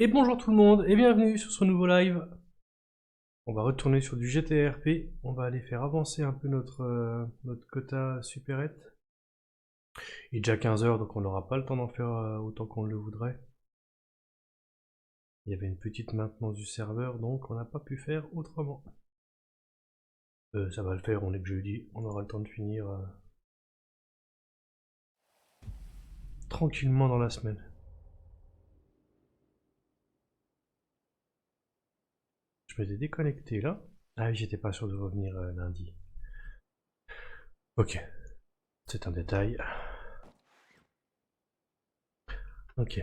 Et bonjour tout le monde et bienvenue sur ce nouveau live. On va retourner sur du GTRP, on va aller faire avancer un peu notre quota supérette. Il est déjà 15 h donc on n'aura pas le temps d'en faire autant qu'on le voudrait. Il y avait une petite maintenance du serveur donc on n'a pas pu faire autrement. Ça va le faire, on est que jeudi, on aura le temps de finir tranquillement dans la semaine. Je m'étais déconnecté là. Ah oui, j'étais pas sûr de revenir lundi. Ok, c'est un détail. Ok.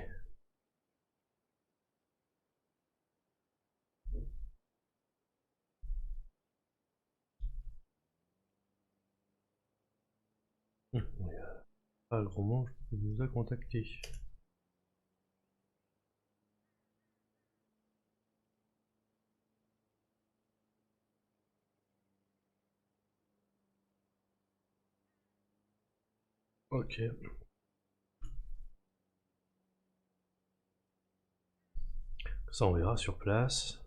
Pas grand monde nous a contacté. Ok. Ça on verra sur place.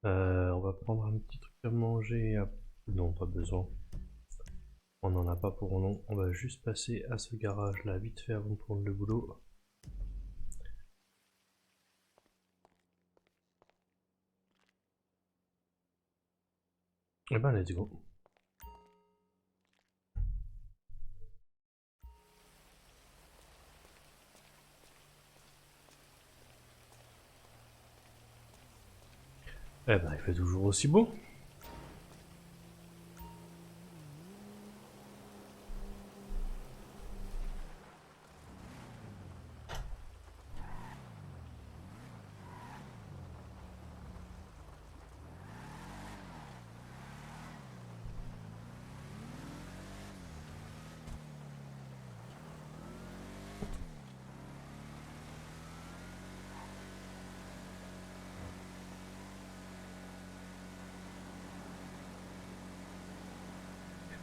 On va prendre un petit truc à manger. Non, pas besoin. On n'en a pas pour long. On va juste passer à ce garage là vite fait avant de prendre le boulot. Et ben let's go. Eh ben il fait toujours aussi beau.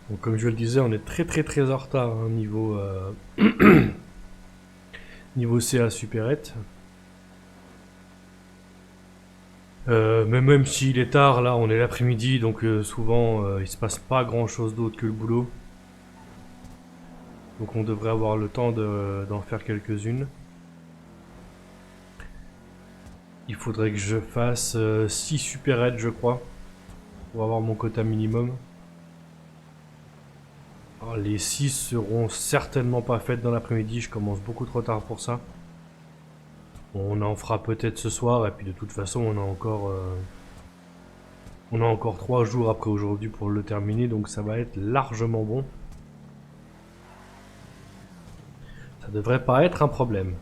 Donc comme je le disais, on est très en retard hein, niveau CA supérette. Mais même s'il est tard, là on est l'après-midi, donc souvent il se passe pas grand chose d'autre que le boulot. Donc on devrait avoir le temps d'en faire quelques-unes. Il faudrait que je fasse 6 supérettes je crois, pour avoir mon quota minimum. Alors, les 6 seront certainement pas faites dans l'après-midi, je commence beaucoup trop tard pour ça. On en fera peut-être ce soir, et puis de toute façon on a encore 3 jours après aujourd'hui pour le terminer, donc ça va être largement bon. Ça devrait pas être un problème.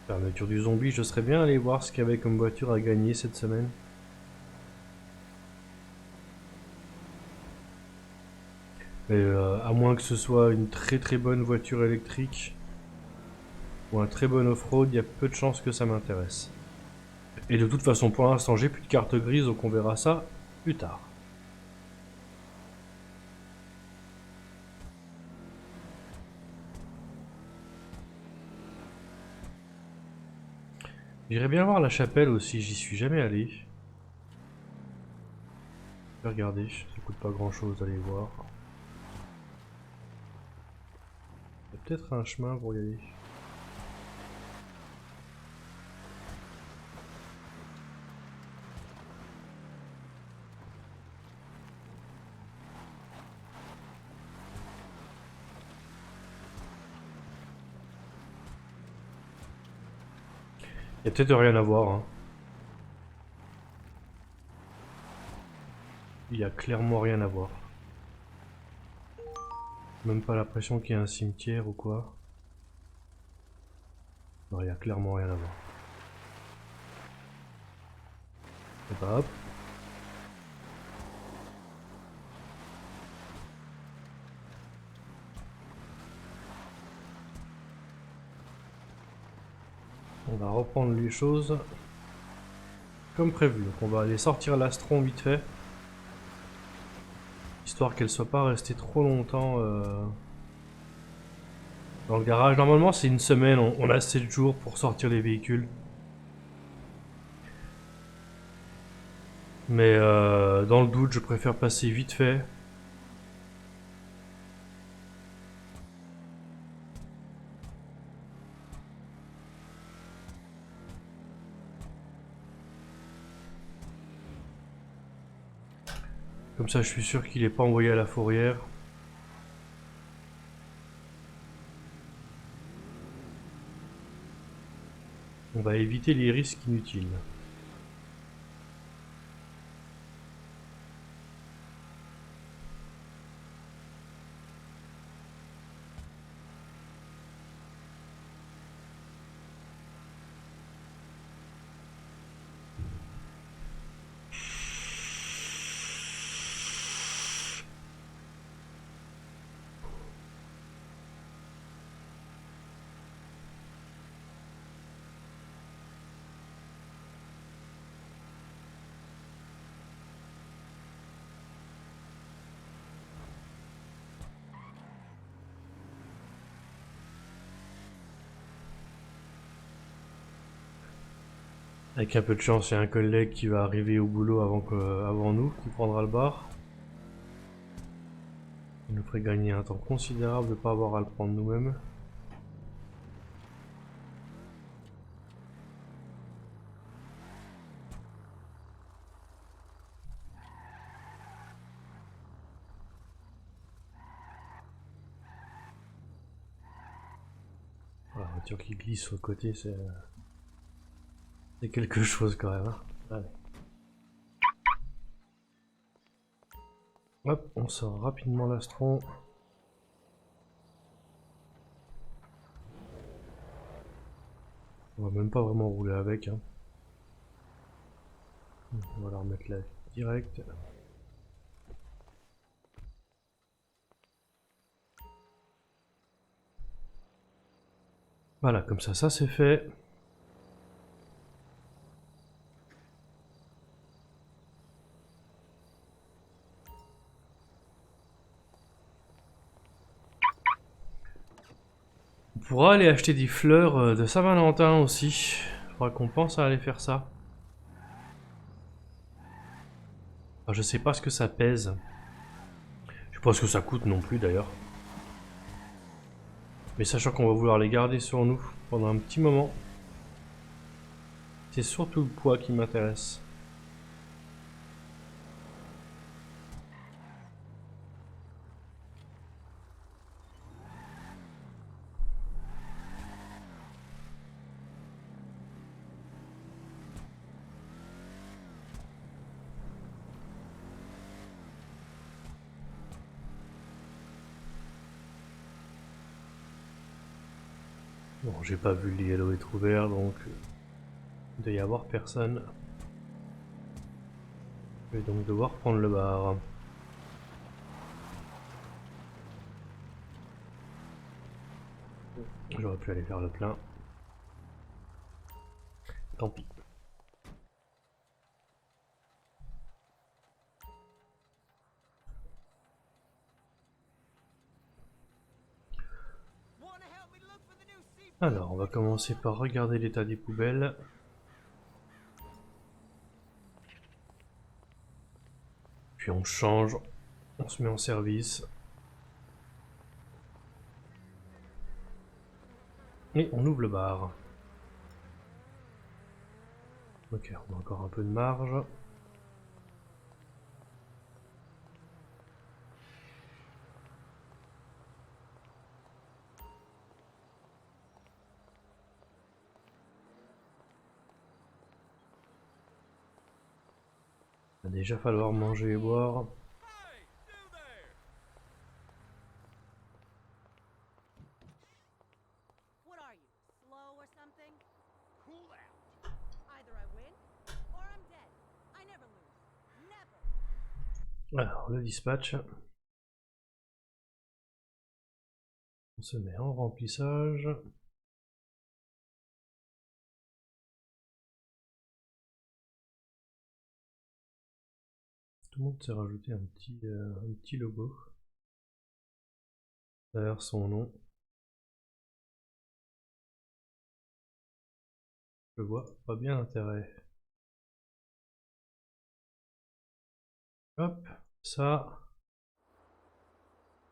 Fermeture du zombie, je serais bien allé voir ce qu'il y avait comme voiture à gagner cette semaine. Mais à moins que ce soit une très bonne voiture électrique ou un très bon off-road, il y a peu de chances que ça m'intéresse. Et de toute façon, pour l'instant, j'ai plus de carte grise, donc on verra ça plus tard. J'irais bien voir la chapelle aussi, j'y suis jamais allé. Je vais regarder, ça coûte pas grand chose d'aller voir. Il y a peut-être un chemin pour y aller. Il y a peut-être rien à voir. Hein. Il y a clairement rien à voir. Même pas l'impression qu'il y a un cimetière ou quoi. Non, il y a clairement rien à voir. Et bah hop. On va reprendre les choses. comme prévu. Donc on va aller sortir l'Astron vite fait. Histoire qu'elle soit pas restée trop longtemps dans le garage. Normalement c'est une semaine, on a 7 jours pour sortir les véhicules. Mais dans le doute je préfère passer vite fait. Comme ça je suis sûr qu'il n'est pas envoyé à la fourrière. On va éviter les risques inutiles. Avec un peu de chance, il y a un collègue qui va arriver au boulot avant nous, qui prendra le bar. Ça nous ferait gagner un temps considérable de ne pas avoir à le prendre nous-mêmes. Voilà, la voiture qui glisse sur le côté, c'est quelque chose quand même. Hein. Allez. Hop, on sort rapidement l'Astron. On va même pas vraiment rouler avec. Hein. On va la remettre là direct. Voilà, comme ça c'est fait. On pourra aller acheter des fleurs de Saint-Valentin aussi. Faudra qu'on pense à aller faire ça. Enfin, je sais pas ce que ça pèse. Je sais pas ce que ça coûte non plus d'ailleurs. Mais sachant qu'on va vouloir les garder sur nous pendant un petit moment. C'est surtout le poids qui m'intéresse. Bon, j'ai pas vu le yellow être ouvert, donc il doit y avoir personne. Je vais donc devoir prendre le bar. J'aurais pu aller faire le plein. Tant pis. Alors, on va commencer par regarder l'état des poubelles. Puis on change, on se met en service. Et on ouvre le bar. Ok, on a encore un peu de marge. Il va déjà falloir manger et boire. Alors, le dispatch. On se met en remplissage. Tout le monde s'est rajouté un petit logo derrière son nom. Je vois pas bien l'intérêt. Hop, ça.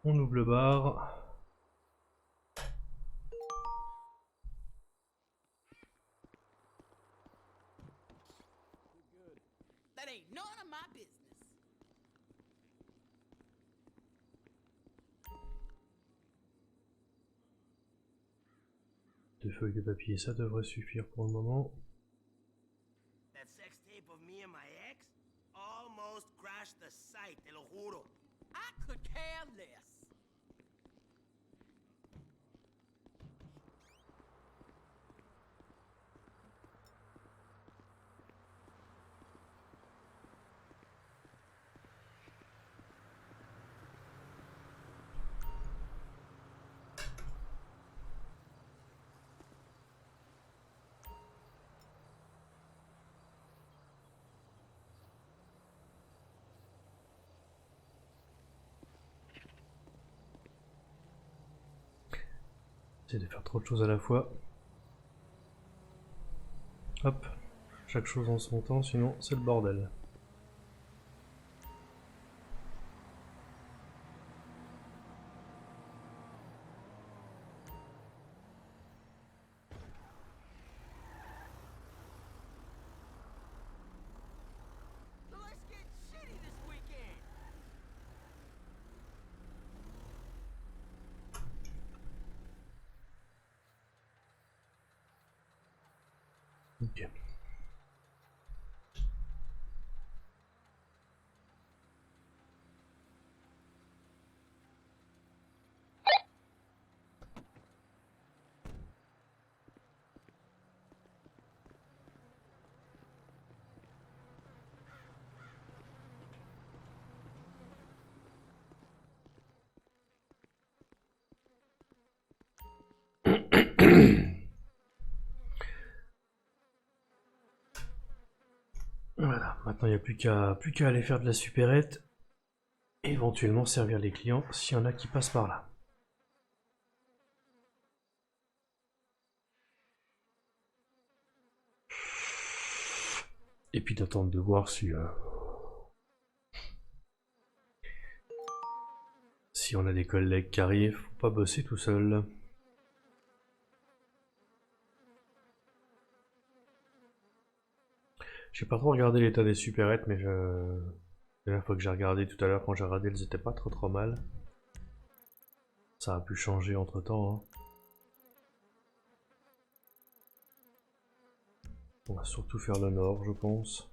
On ouvre le bar. That ain't none of my business. Deux feuilles de papier, ça devrait suffire pour le moment. That sex tape of me and my ex almost crashed the site, te lo juro. I could care less. C'est de faire trop de choses à la fois. Hop, chaque chose en son temps, sinon c'est le bordel. So let's get shitty this weekend. Ok. Voilà, maintenant il n'y a plus qu'à aller faire de la supérette et éventuellement servir les clients s'il y en a qui passent par là. Et puis d'attendre de voir si on a des collègues qui arrivent, faut pas bosser tout seul. J'ai pas trop regardé l'état des supérettes, mais la dernière fois que j'ai regardé tout à l'heure, quand j'ai regardé, elles étaient pas trop mal. Ça a pu changer entre temps. Hein. On va surtout faire le nord, je pense.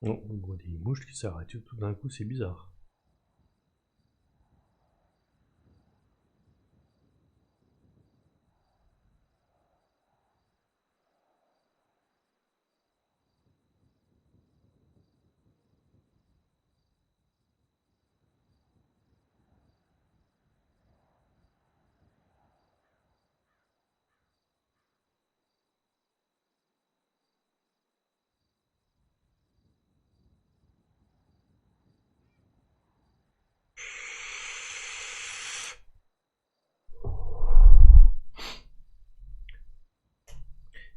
Non, on voit des mouches qui s'arrêtent tout d'un coup, c'est bizarre.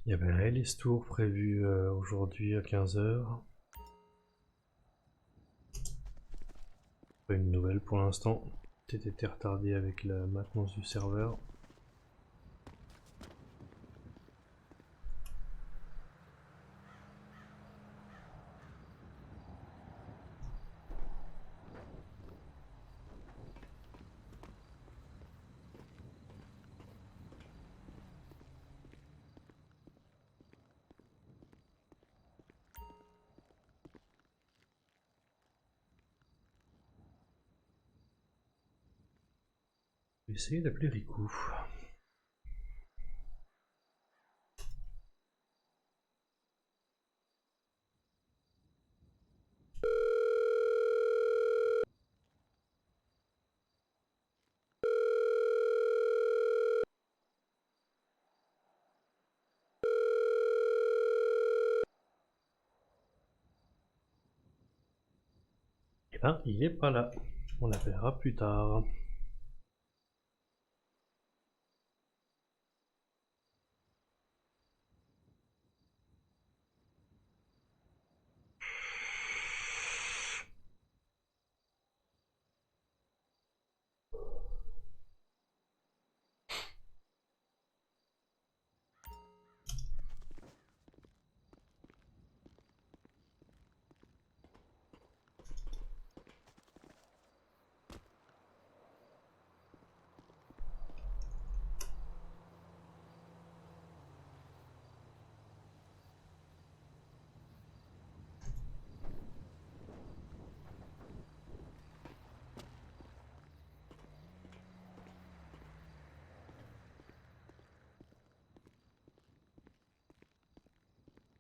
Il y avait un Ellis Tour prévu aujourd'hui à 15h. Pas une nouvelle pour l'instant. Peut-être été retardé avec la maintenance du serveur. Je vais essayer d'appeler Riku. Eh ben, il est pas là. On l'appellera plus tard.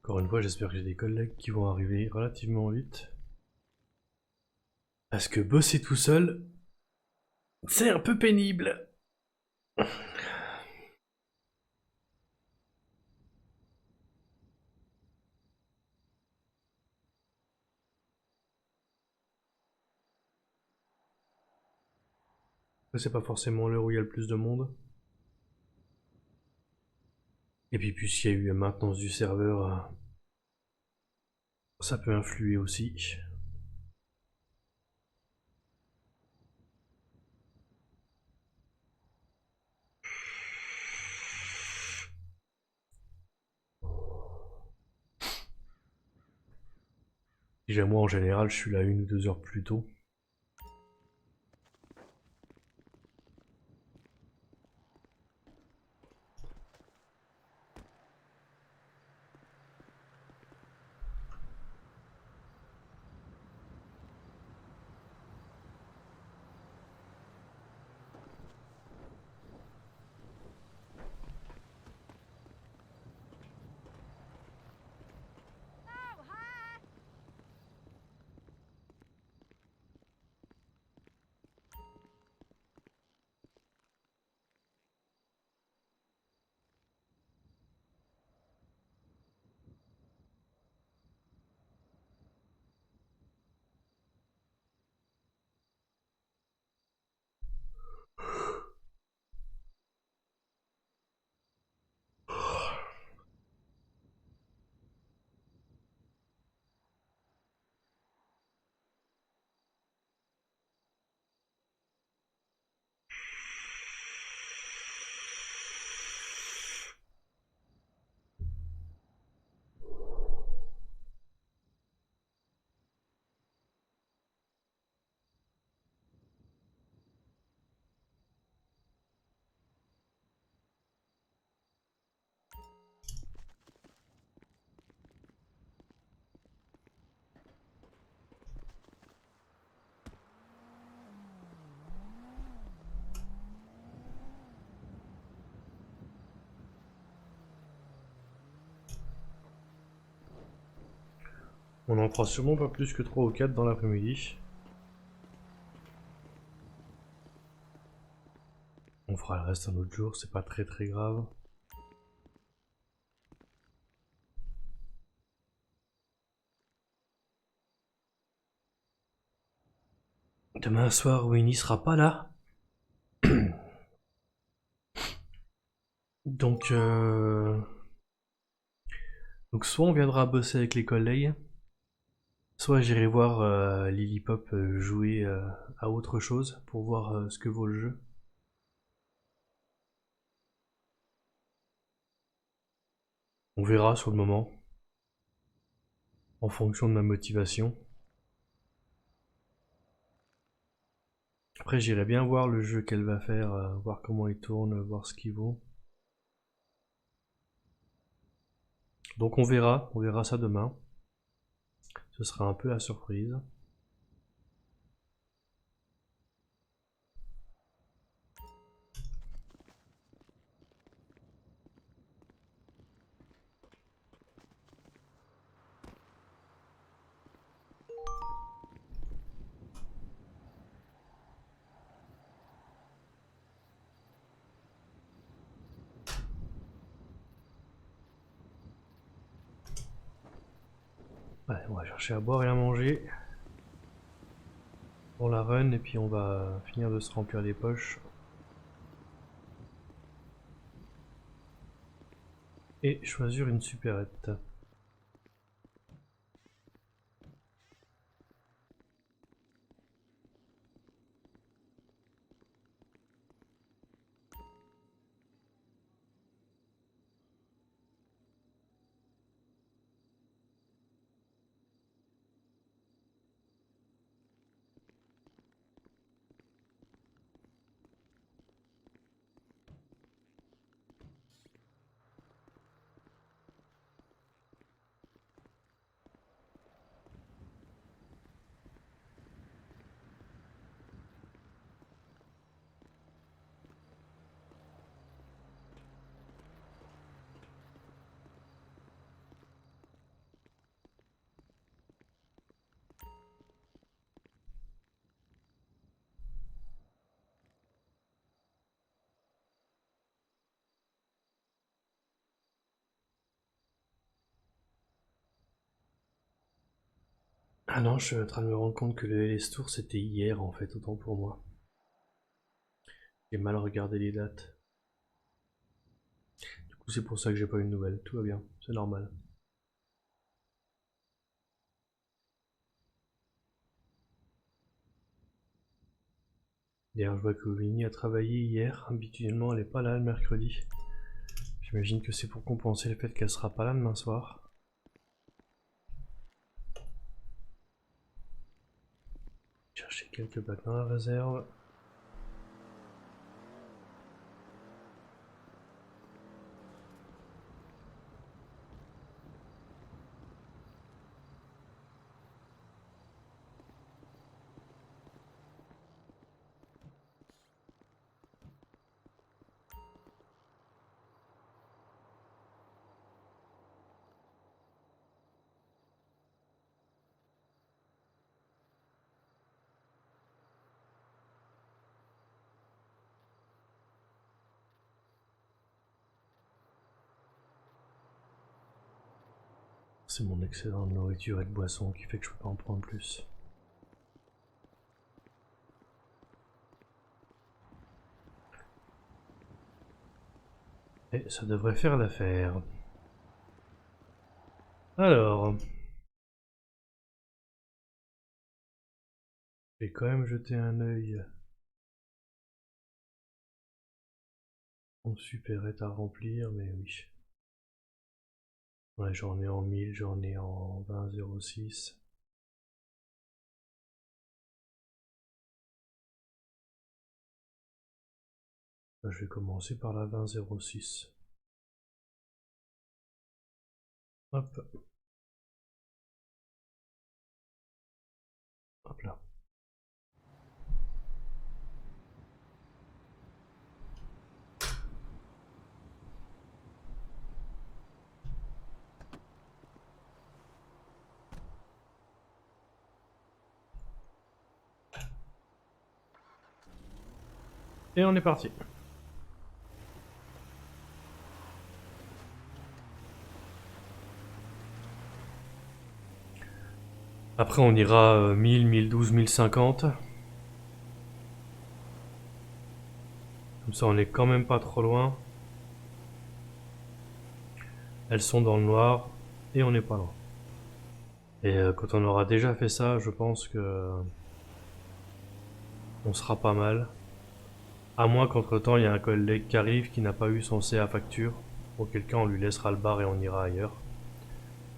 Encore une fois, j'espère que j'ai des collègues qui vont arriver relativement vite. Parce que bosser tout seul, c'est un peu pénible. C'est pas forcément l'heure où il y a le plus de monde. Et puis puisqu'il y a eu la maintenance du serveur, ça peut influer aussi. Déjà moi en général je suis là 1 ou 2 heures plus tôt. Oh, hi! On en fera sûrement pas plus que 3 ou 4 dans l'après-midi. On fera le reste un autre jour, c'est pas très grave. Demain soir, Winnie sera pas là. Donc soit on viendra bosser avec les collègues, soit j'irai voir Lily Pop jouer à autre chose pour voir ce que vaut le jeu. On verra sur le moment, en fonction de ma motivation. Après j'irai bien voir le jeu qu'elle va faire, voir comment il tourne, voir ce qu'il vaut. Donc on verra ça demain. Ce sera un peu la surprise. Ouais, on va chercher à boire et à manger pour la run et puis on va finir de se remplir les poches. Et choisir une supérette. Ah non, je suis en train de me rendre compte que le LS Tour c'était hier en fait, autant pour moi. J'ai mal regardé les dates. Du coup, c'est pour ça que j'ai pas eu de nouvelles. Tout va bien, c'est normal. D'ailleurs, je vois que Winnie a travaillé hier. Habituellement, elle est pas là le mercredi. J'imagine que c'est pour compenser le fait qu'elle sera pas là demain soir. Chercher quelques bacs dans la réserve. C'est mon excédent de nourriture et de boisson qui fait que je peux pas en prendre plus. Et ça devrait faire l'affaire. Alors, je vais quand même jeter un œil en supérette à remplir, mais oui. Ouais, j'en ai en 1000, j'en ai en 20,06. Je vais commencer par la 20,06. Hop, hop là. Et on est parti. Après on ira 1000, 1012, 1050. Comme ça on est quand même pas trop loin. Elles sont dans le noir et on n'est pas loin. Et quand on aura déjà fait ça, je pense que on sera pas mal. À moins qu'entre temps il y a un collègue qui arrive qui n'a pas eu son CA facture. Auquel cas on lui laissera le bar et on ira ailleurs.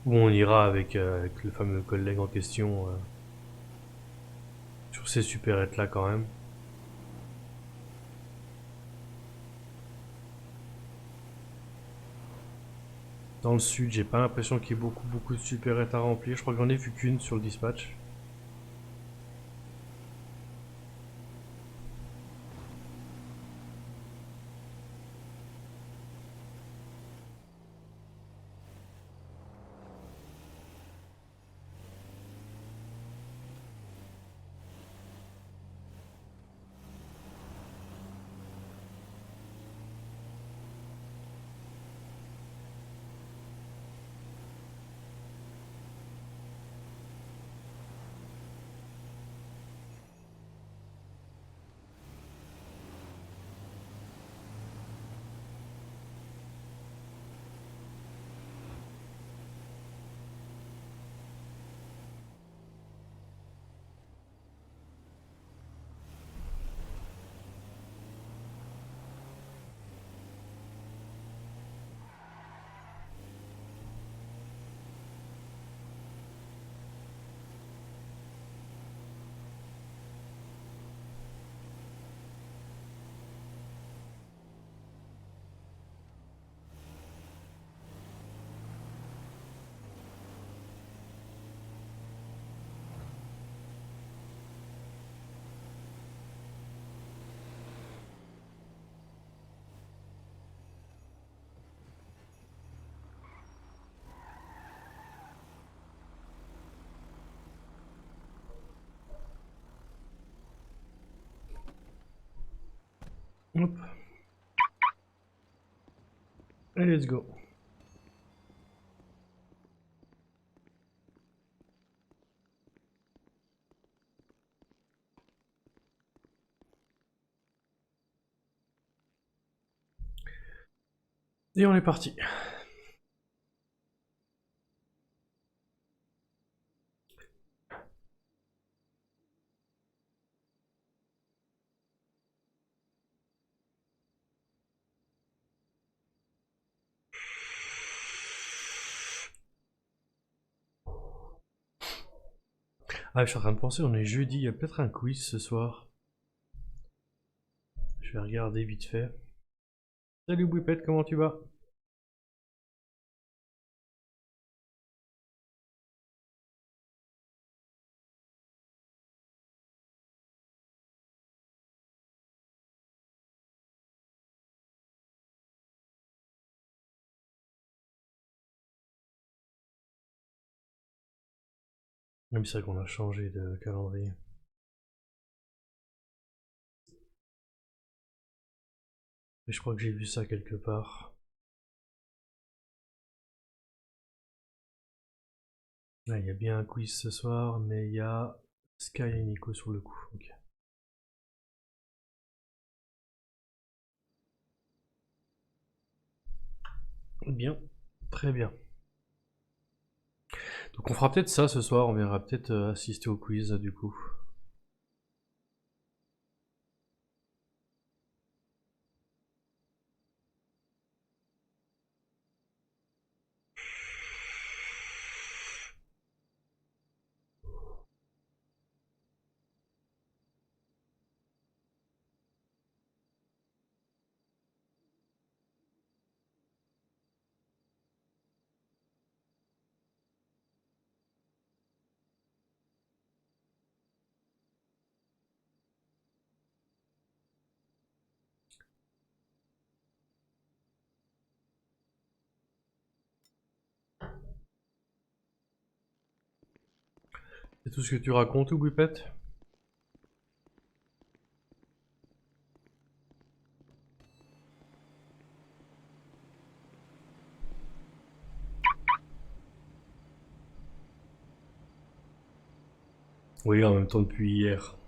Ou on ira avec le fameux collègue en question sur ces supérettes là quand même. Dans le sud, j'ai pas l'impression qu'il y ait beaucoup de supérettes à remplir. Je crois que j'en ai vu qu'une sur le dispatch. Hop. Et let's go. Et on est parti. Ah, je suis en train de penser, on est jeudi, il y a peut-être un quiz ce soir. Je vais regarder vite fait. Salut Whippet, comment tu vas? Même c'est vrai qu'on a changé de calendrier. Mais je crois que j'ai vu ça quelque part. Là, il y a bien un quiz ce soir, mais il y a Sky et Nico sur le coup. Ok. Bien, très bien. Donc on fera peut-être ça ce soir, on viendra peut-être assister au quiz du coup. C'est tout ce que tu racontes ou Whippet? Oui, en même temps depuis hier.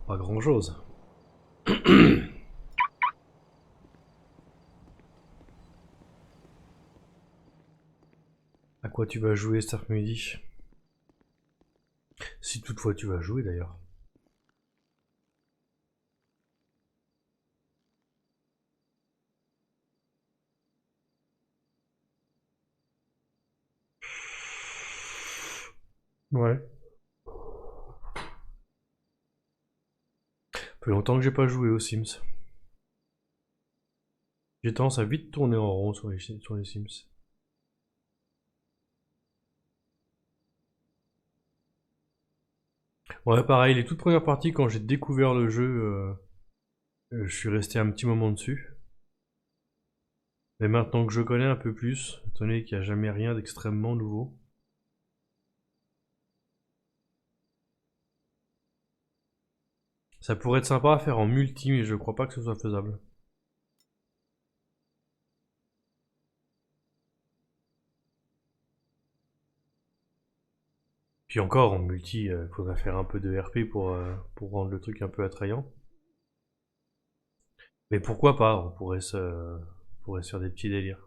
Pas grand chose. À quoi tu vas jouer cet après-midi? Si toutefois tu vas jouer d'ailleurs. Ouais. Ça fait longtemps que j'ai pas joué aux Sims. J'ai tendance à vite tourner en rond sur les Sims. Ouais, pareil, les toutes premières parties, quand j'ai découvert le jeu, je suis resté un petit moment dessus. Mais maintenant que je connais un peu plus, étant donné qu'il n'y a jamais rien d'extrêmement nouveau, ça pourrait être sympa à faire en multi, mais je crois pas que ce soit faisable. Puis encore, en multi, il faudrait faire un peu de RP pour rendre le truc un peu attrayant. Mais pourquoi pas, on pourrait se faire des petits délires.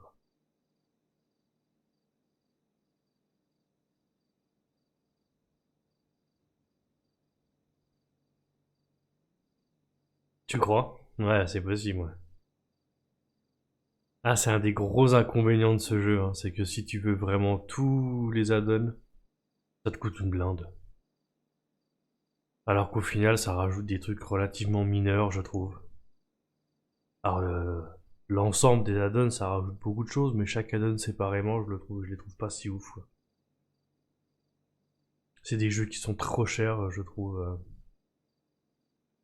Tu crois? Ouais, c'est possible, ouais. Ah, c'est un des gros inconvénients de ce jeu, hein, c'est que si tu veux vraiment tous les add-ons, ça te coûte une blinde. Alors qu'au final, ça rajoute des trucs relativement mineurs, je trouve. Alors, l'ensemble des add-ons, ça rajoute beaucoup de choses, mais chaque add-on séparément, je les trouve pas si ouf, quoi. C'est des jeux qui sont trop chers, je trouve,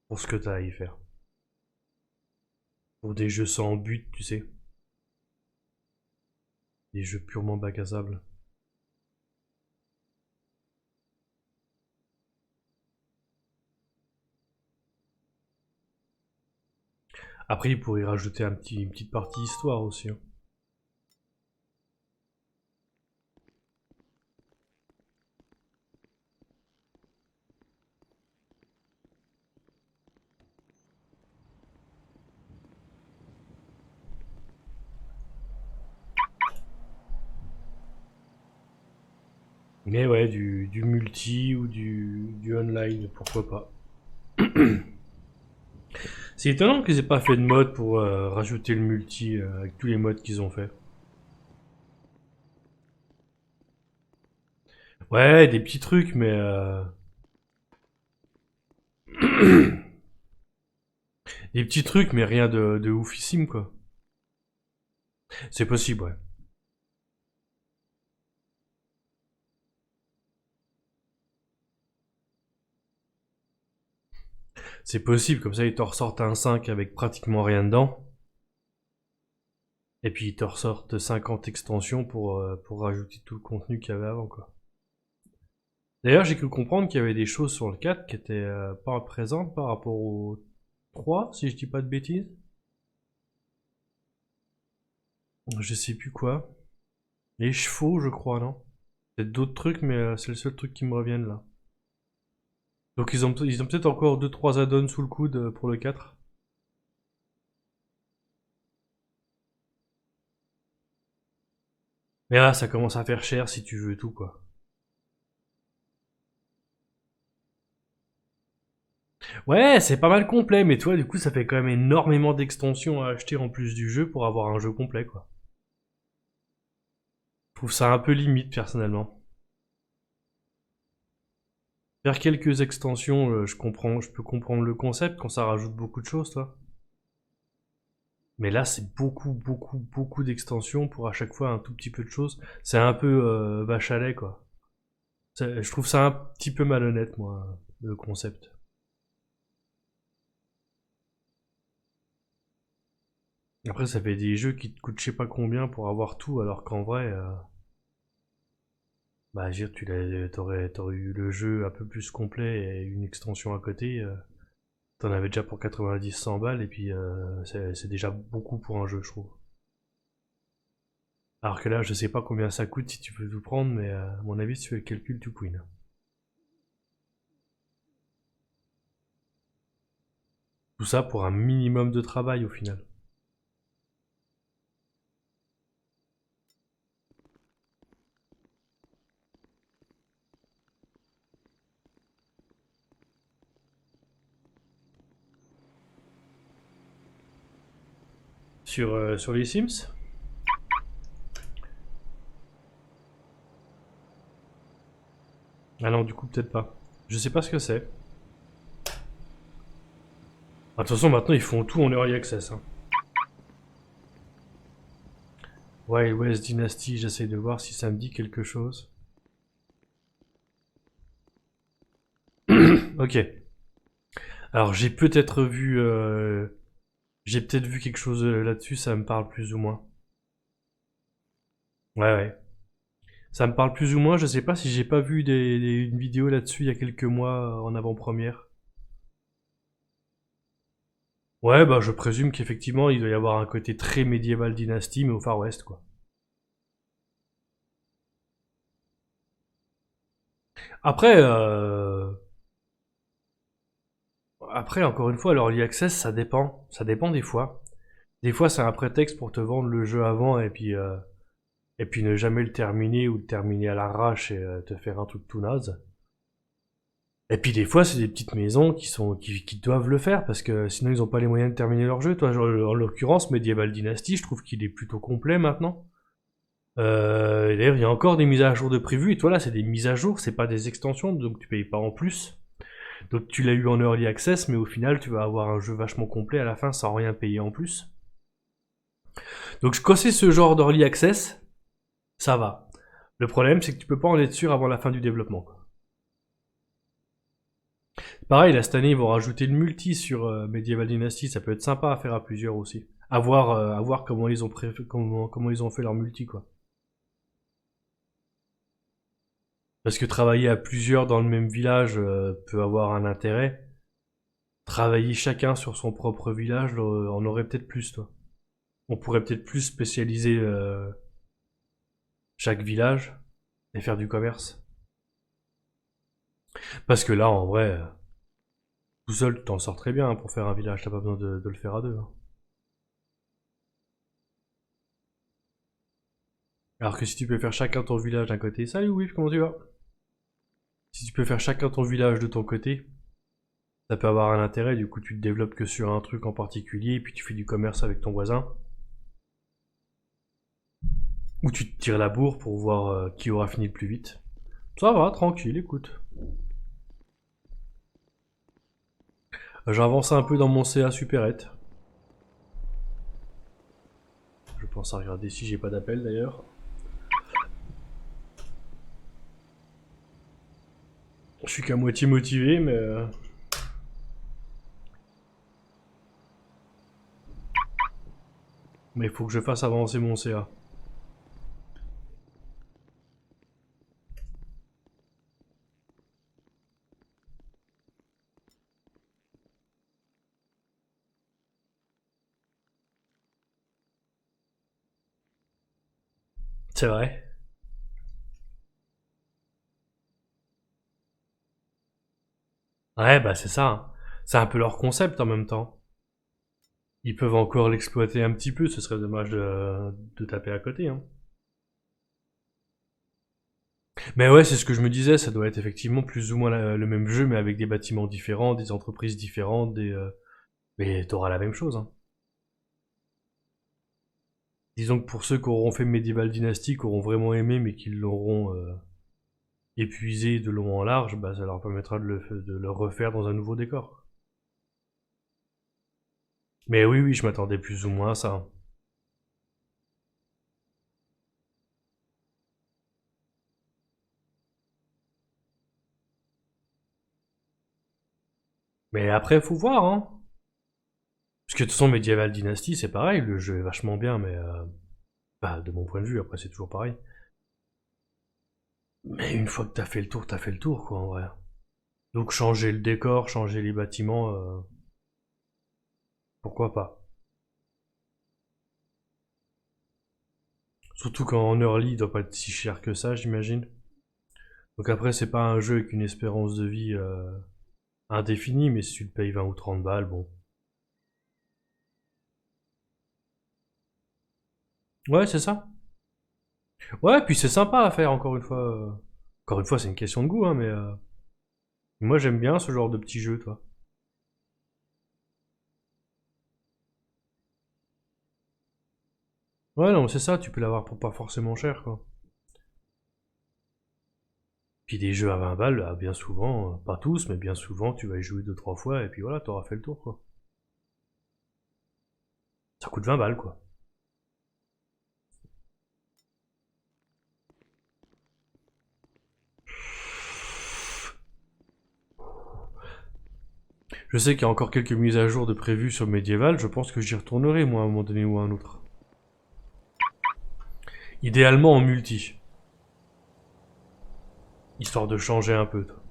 pour ce que t'as à y faire. Pour des jeux sans but, tu sais. Des jeux purement bac à sable. Après, ils pourraient rajouter une petite partie histoire aussi. Hein. Mais ouais, du multi ou du online, pourquoi pas. C'est étonnant qu'ils aient pas fait de mode pour rajouter le multi avec tous les modes qu'ils ont fait. Ouais, des petits trucs, mais des petits trucs, mais rien de oufissime, quoi. C'est possible, ouais. C'est possible, comme ça ils te ressortent un 5 avec pratiquement rien dedans. Et puis ils te ressortent 50 extensions pour rajouter tout le contenu qu'il y avait avant, quoi. D'ailleurs, j'ai cru comprendre qu'il y avait des choses sur le 4 qui étaient pas présentes par rapport au 3, si je dis pas de bêtises. Je sais plus quoi. Les chevaux, je crois, non? Peut-être d'autres trucs, mais c'est le seul truc qui me reviennent là. Donc ils ont peut-être encore 2-3 add-ons sous le coude pour le 4. Mais là, ça commence à faire cher si tu veux tout, quoi. Ouais, c'est pas mal complet, mais toi, du coup, ça fait quand même énormément d'extensions à acheter en plus du jeu pour avoir un jeu complet, quoi. Je trouve ça un peu limite, personnellement. Faire quelques extensions, je peux comprendre le concept quand ça rajoute beaucoup de choses, toi. Mais là, c'est beaucoup d'extensions pour à chaque fois un tout petit peu de choses. C'est un peu vache à lait, quoi. Je trouve ça un petit peu malhonnête, moi, le concept. Après, ça fait des jeux qui te coûtent je sais pas combien pour avoir tout, alors qu'en vrai, bah, je veux dire, t'aurais eu le jeu un peu plus complet et une extension à côté. T'en avais déjà pour 90-100 balles, et puis c'est déjà beaucoup pour un jeu, je trouve. Alors que là, je sais pas combien ça coûte si tu veux tout prendre, mais à mon avis, si tu fais le calcul, tu couines. Tout ça pour un minimum de travail au final. Sur les Sims? Ah non, du coup, peut-être pas. Je sais pas ce que c'est. Ah, de toute façon, maintenant, ils font tout en early access. Hein. Wild West Dynasty, j'essaie de voir si ça me dit quelque chose. Ok. Alors, j'ai peut-être vu quelque chose là-dessus, ça me parle plus ou moins. Ouais, ouais. Ça me parle plus ou moins, je sais pas si j'ai pas vu une vidéo là-dessus il y a quelques mois en avant-première. Ouais, bah je présume qu'effectivement il doit y avoir un côté très médiéval dynastie, mais au Far West, quoi. Après, encore une fois, l'early access, ça dépend. Ça dépend des fois. Des fois, c'est un prétexte pour te vendre le jeu avant et puis ne jamais le terminer ou le terminer à l'arrache et te faire un truc tout naze. Et puis des fois, c'est des petites maisons qui doivent le faire parce que sinon ils ont pas les moyens de terminer leur jeu. Toi, genre, en l'occurrence, Medieval Dynasty, je trouve qu'il est plutôt complet maintenant. D'ailleurs, il y a encore des mises à jour de prévues. Et toi là, c'est des mises à jour, c'est pas des extensions, donc tu payes pas en plus. Donc tu l'as eu en early access, mais au final, tu vas avoir un jeu vachement complet à la fin sans rien payer en plus. Donc quand c'est ce genre d'early access, ça va. Le problème, c'est que tu peux pas en être sûr avant la fin du développement. Pareil, là, cette année, ils vont rajouter le multi sur Medieval Dynasty. Ça peut être sympa à faire à plusieurs aussi. À voir comment comment ils ont fait leur multi, quoi. Parce que travailler à plusieurs dans le même village peut avoir un intérêt. travailler chacun sur son propre village, on aurait peut-être plus, toi. On pourrait peut-être plus spécialiser chaque village et faire du commerce. Parce que là, en vrai, tout seul, tu t'en sors très bien hein, pour faire un village, t'as pas besoin de le faire à deux. Hein. Alors que si tu peux faire chacun ton village d'un côté, salut Whip, comment tu vas? Si tu peux faire chacun ton village de ton côté, ça peut avoir un intérêt, du coup tu te développes que sur un truc en particulier, et puis tu fais du commerce avec ton voisin. Ou tu te tires la bourre pour voir qui aura fini le plus vite. Ça va, tranquille, écoute. J'avance un peu dans mon CA supérette. Je pense à regarder si j'ai pas d'appel d'ailleurs. Je suis qu'à moitié motivé, mais... Mais il faut que je fasse avancer mon CA. C'est vrai. Ouais, bah c'est ça. Hein. C'est un peu leur concept en même temps. Ils peuvent encore l'exploiter un petit peu, ce serait dommage de taper à côté. Hein. Mais ouais, c'est ce que je me disais, ça doit être effectivement plus ou moins le même jeu, mais avec des bâtiments différents, des entreprises différentes, mais t'auras la même chose. Hein. Disons que pour ceux qui auront fait Medieval Dynasty, qui auront vraiment aimé, mais qui l'auront épuisé de long en large, bah ça leur permettra de le refaire dans un nouveau décor. Mais oui, oui, je m'attendais plus ou moins à ça. Mais après, faut voir, hein. Parce que de toute façon, Medieval Dynasty, c'est pareil, le jeu est vachement bien, mais bah, de mon point de vue, après c'est toujours pareil. Mais une fois que t'as fait le tour, quoi, en vrai. Donc changer le décor, changer les bâtiments, pourquoi pas. Surtout qu'en early, il doit pas être si cher que ça, j'imagine. Donc après, c'est pas un jeu avec une espérance de vie indéfinie, mais si tu le payes 20 ou 30 balles, bon. Ouais, c'est ça. Ouais, puis c'est sympa à faire, encore une fois. Encore une fois, c'est une question de goût, hein, mais moi j'aime bien ce genre de petit jeu, toi. Ouais, non, c'est ça, tu peux l'avoir pour pas forcément cher, quoi. Puis des jeux à 20 balles, bien souvent, pas tous, mais bien souvent, tu vas y jouer deux trois fois, et puis voilà, t'auras fait le tour, quoi. Ça coûte 20 balles, quoi. Je sais qu'il y a encore quelques mises à jour de prévues sur Medieval, je pense que j'y retournerai, moi, à un moment donné ou à un autre. Idéalement en multi. Histoire de changer un peu, toi.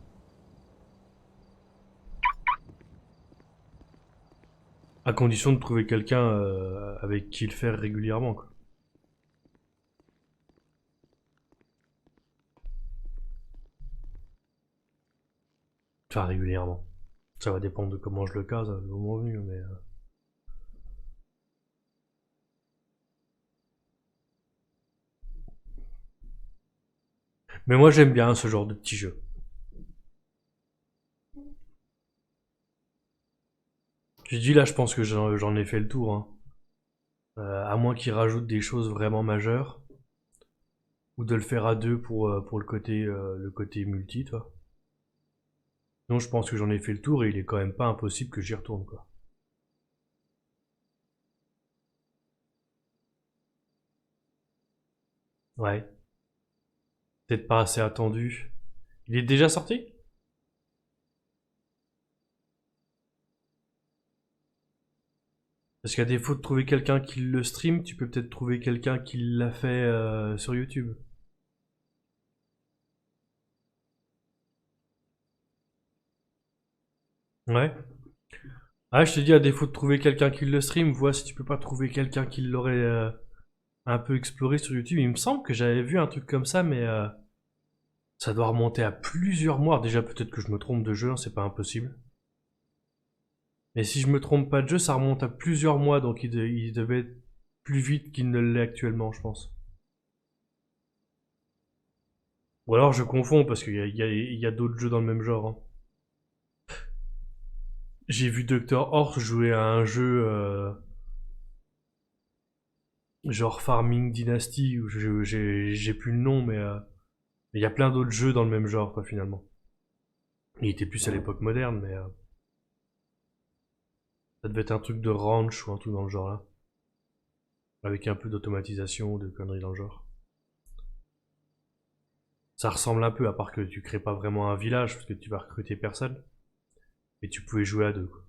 À condition de trouver quelqu'un avec qui le faire régulièrement, quoi. Enfin, régulièrement. Ça va dépendre de comment je le case, le moment venu, mais... Mais moi, j'aime bien ce genre de petits jeux. Je dis là, je pense que j'en ai fait le tour, hein. À moins qu'ils rajoutent des choses vraiment majeures. Ou de le faire à deux pour le côté multi, toi. Non, je pense que j'en ai fait le tour et il est quand même pas impossible que j'y retourne, quoi. Ouais. Peut-être pas assez attendu. Il est déjà sorti? Parce qu'à défaut de trouver quelqu'un qui le stream, tu peux peut-être trouver quelqu'un qui l'a fait sur YouTube. Ouais. Ah, je te dis, à défaut de trouver quelqu'un qui le stream, vois si tu peux pas trouver quelqu'un qui l'aurait un peu exploré sur YouTube. Il me semble que j'avais vu un truc comme ça, mais ça doit remonter à plusieurs mois. Déjà, peut-être que je me trompe de jeu, hein, c'est pas impossible. Mais si je me trompe pas de jeu, ça remonte à plusieurs mois, donc il devait être plus vite qu'il ne l'est actuellement, je pense. Ou alors je confonds, parce qu'il y a d'autres jeux dans le même genre. Hein. J'ai vu Dr. Horse jouer à un jeu genre Farming Dynasty, où j'ai plus le nom, mais il y a plein d'autres jeux dans le même genre, quoi, finalement. Il était plus à l'époque moderne, mais ça devait être un truc de ranch ou un truc dans le genre là. Avec un peu d'automatisation, de conneries dans le genre. Ça ressemble un peu, à part que tu crées pas vraiment un village, parce que tu vas recruter personne. Et tu pouvais jouer à deux, quoi.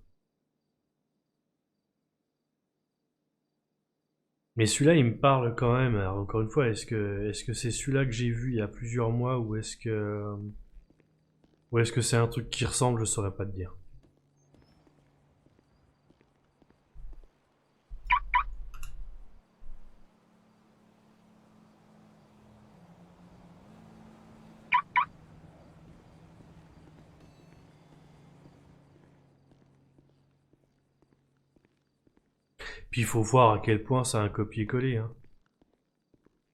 Mais celui-là, il me parle quand même. Alors, encore une fois, est-ce que c'est celui-là que j'ai vu il y a plusieurs mois, ou est-ce que c'est un truc qui ressemble, je saurais pas te dire. Puis il faut voir à quel point c'est un copier-coller, hein.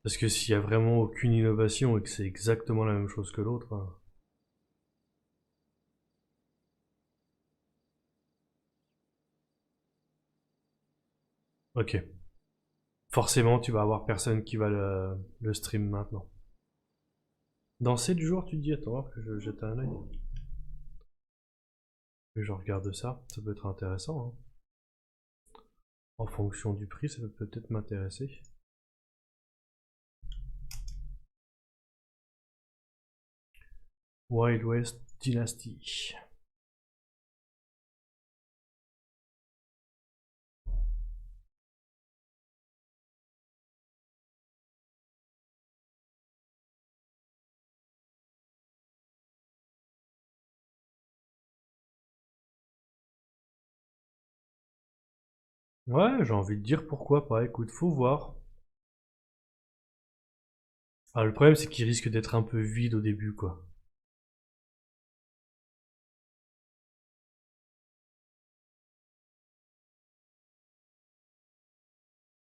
Parce que s'il y a vraiment aucune innovation et que c'est exactement la même chose que l'autre, hein. Ok. Forcément, tu vas avoir personne qui va le stream maintenant. Dans 7 jours, tu te dis, attends, que je jette un œil. Que je regarde ça, ça peut être intéressant, hein. En fonction du prix, ça peut peut-être m'intéresser. Wild West Dynasty. Ouais, j'ai envie de dire pourquoi pas, écoute, faut voir. Ah, le problème, c'est qu'il risque d'être un peu vide au début, quoi.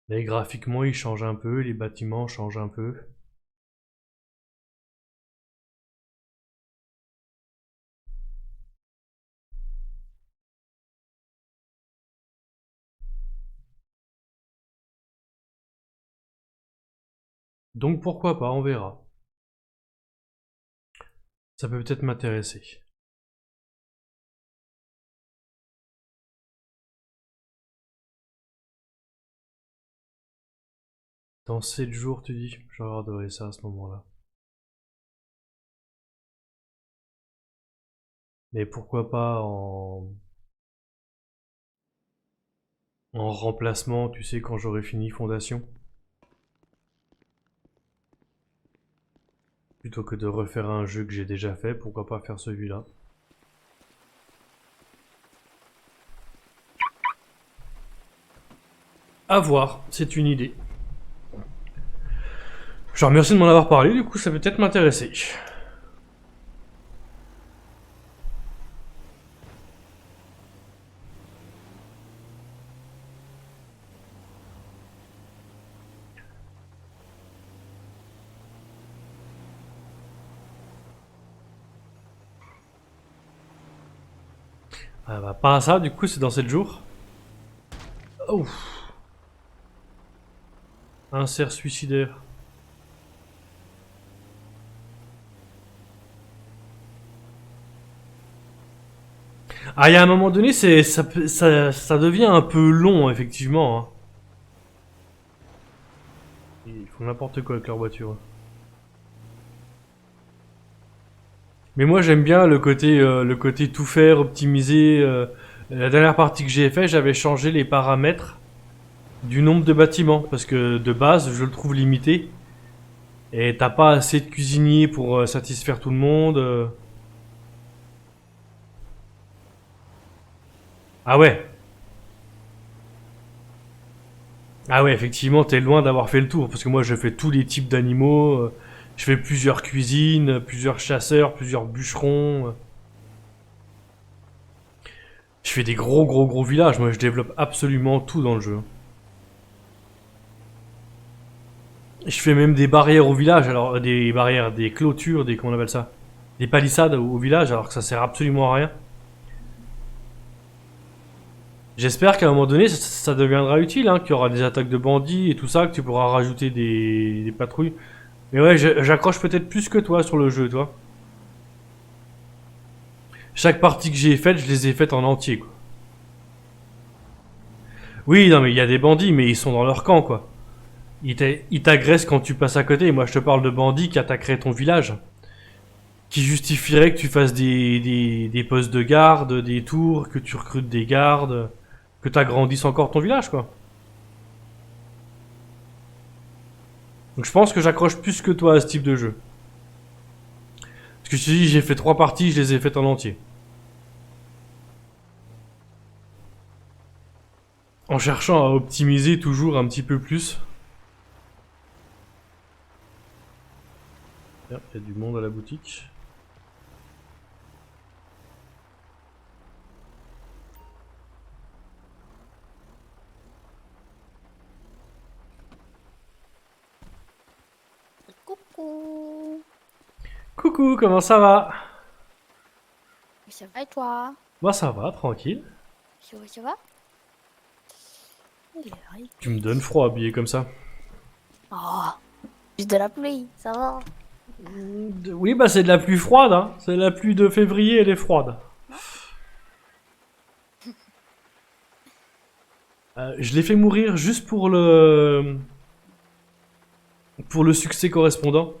Mais graphiquement, il change un peu, les bâtiments changent un peu. Donc pourquoi pas, on verra. Ça peut peut-être m'intéresser. Dans 7 jours, tu dis? Je regarderai ça à ce moment-là. Mais pourquoi pas en remplacement, tu sais, quand j'aurai fini Fondation? Plutôt que de refaire un jeu que j'ai déjà fait, pourquoi pas faire celui-là? À voir, c'est une idée. Je te remercie de m'en avoir parlé, du coup ça peut peut-être m'intéresser. Ah bah pas ça, du coup c'est dans 7 jours. Oh. Un cerf suicidaire. Ah, il y a un moment donné, ça devient un peu long, effectivement. Hein. Ils font n'importe quoi avec leur voiture. Mais moi, j'aime bien le côté tout faire, optimiser. La dernière partie que j'ai fait, j'avais changé les paramètres du nombre de bâtiments. Parce que de base, je le trouve limité. Et t'as pas assez de cuisiniers pour satisfaire tout le monde. Ah ouais, Ah ouais, effectivement, t'es loin d'avoir fait le tour, parce que moi je fais tous les types d'animaux, je fais plusieurs cuisines, plusieurs chasseurs, plusieurs bûcherons. Je fais des gros villages, moi je développe absolument tout dans le jeu. Je fais même des barrières au village, alors des barrières, des clôtures, des comment on appelle ça, des palissades au village, alors que ça sert absolument à rien. J'espère qu'à un moment donné, ça deviendra utile, hein, qu'il y aura des attaques de bandits et tout ça, que tu pourras rajouter des patrouilles. Mais ouais, j'accroche peut-être plus que toi sur le jeu, toi. Chaque partie que j'ai faite, je les ai faites en entier, quoi. Oui, non, mais il y a des bandits, mais ils sont dans leur camp, quoi. Ils t'agressent quand tu passes à côté. Moi, je te parle de bandits qui attaqueraient ton village. Qui justifieraient que tu fasses des postes de garde, des tours, que tu recrutes des gardes, que tu agrandisses encore ton village, quoi. Donc je pense que j'accroche plus que toi à ce type de jeu. Parce que je te dis, j'ai fait 3 parties, je les ai faites en entier. En cherchant à optimiser toujours un petit peu plus. Il y a du monde à la boutique. Coucou. Coucou, comment ça va? Ça va et toi? Moi ça va, tranquille. Ça va? Il est vrai. Tu me donnes froid habillé comme ça. Oh, juste de la pluie, ça va. Oui, bah c'est de la pluie froide, hein. C'est la pluie de février, elle est froide. Je l'ai fait mourir juste pour le succès correspondant.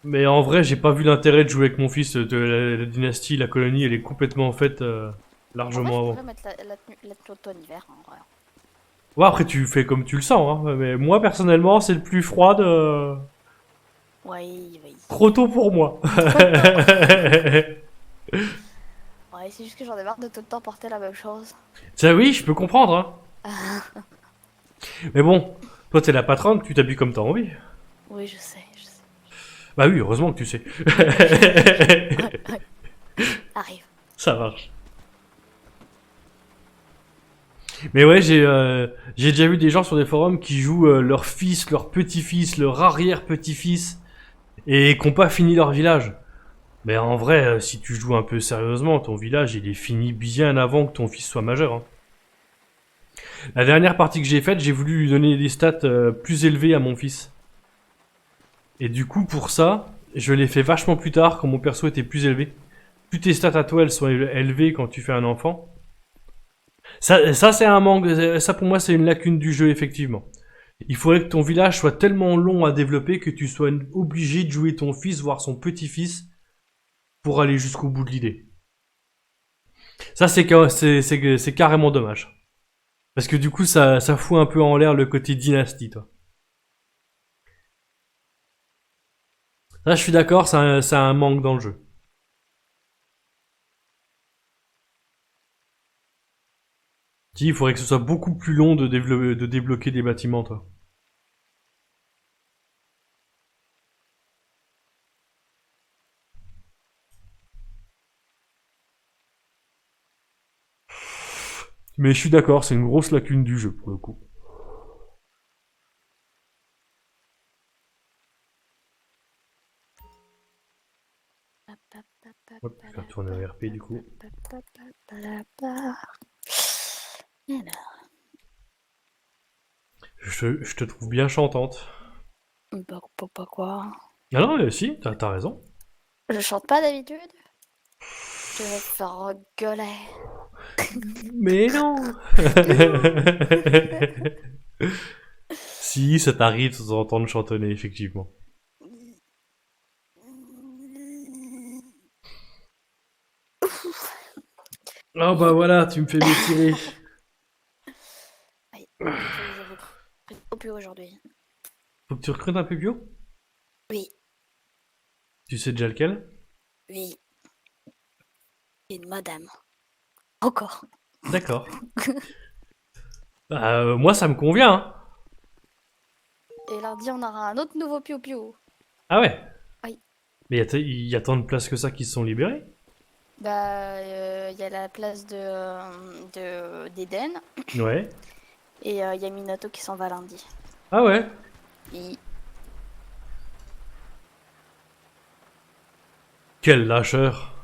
Mais en vrai, j'ai pas vu l'intérêt de jouer avec mon fils. La dynastie, la colonie, elle est complètement faite En largement vrai, je avant. pourrais mettre la tenue automne-hiver, en vrai. Ouais, après tu fais comme tu le sens, hein. Mais moi personnellement, c'est le plus froid de... Oui, oui. Trop tôt pour moi. Ouais, c'est juste que j'en ai marre de tout le temps porter la même chose. Ça oui, je peux comprendre, hein. Mais bon, toi t'es la patronne, tu t'habilles comme t'as envie. Oui, je sais, je sais. Bah oui, heureusement que tu sais. Arrive. Ça marche. Mais ouais, j'ai déjà vu des gens sur des forums qui jouent leur fils, leur petit-fils, leur arrière-petit-fils et qui n'ont pas fini leur village. Mais en vrai, si tu joues un peu sérieusement, ton village il est fini bien avant que ton fils soit majeur, hein. La dernière partie que j'ai faite, j'ai voulu lui donner des stats plus élevées à mon fils. Et du coup, pour ça, je l'ai fait vachement plus tard quand mon perso était plus élevé. Plus tes stats à toi elles sont élevées quand tu fais un enfant. Ça c'est un manque. Ça pour moi c'est une lacune du jeu effectivement. Il faudrait que ton village soit tellement long à développer que tu sois obligé de jouer ton fils, voire son petit-fils, pour aller jusqu'au bout de l'idée. Ça c'est carrément dommage. Parce que du coup ça fout un peu en l'air le côté dynastie, toi. Là je suis d'accord, ça a un manque dans le jeu. Si, il faudrait que ce soit beaucoup plus long de débloquer des bâtiments, toi. Mais je suis d'accord, c'est une grosse lacune du jeu pour le coup. Hop, je vais retourner au RP du coup. Alors, Je te trouve bien chantante. pas quoi? Ah non, mais si, t'as raison. Je chante pas d'habitude. Je vais te faire engueuler. Mais non. Si, ça t'arrive de temps en temps de chantonner, effectivement. Oh bah voilà, tu me fais m'étirer. Oui, je vous prie au plus aujourd'hui. Faut que tu recrutes un peu bio. Oui, Tu sais déjà lequel? oui. Une madame. Encore. D'accord. Moi, ça me convient. Hein. Et lundi, on aura un autre nouveau Piu Piu. Ah ouais? Oui. Mais il y a tant de places que ça qui se sont libérées? Bah, il y a la place d'Eden. Ouais. Et il y a Minato qui s'en va lundi. Ah ouais? Et Quel lâcheur.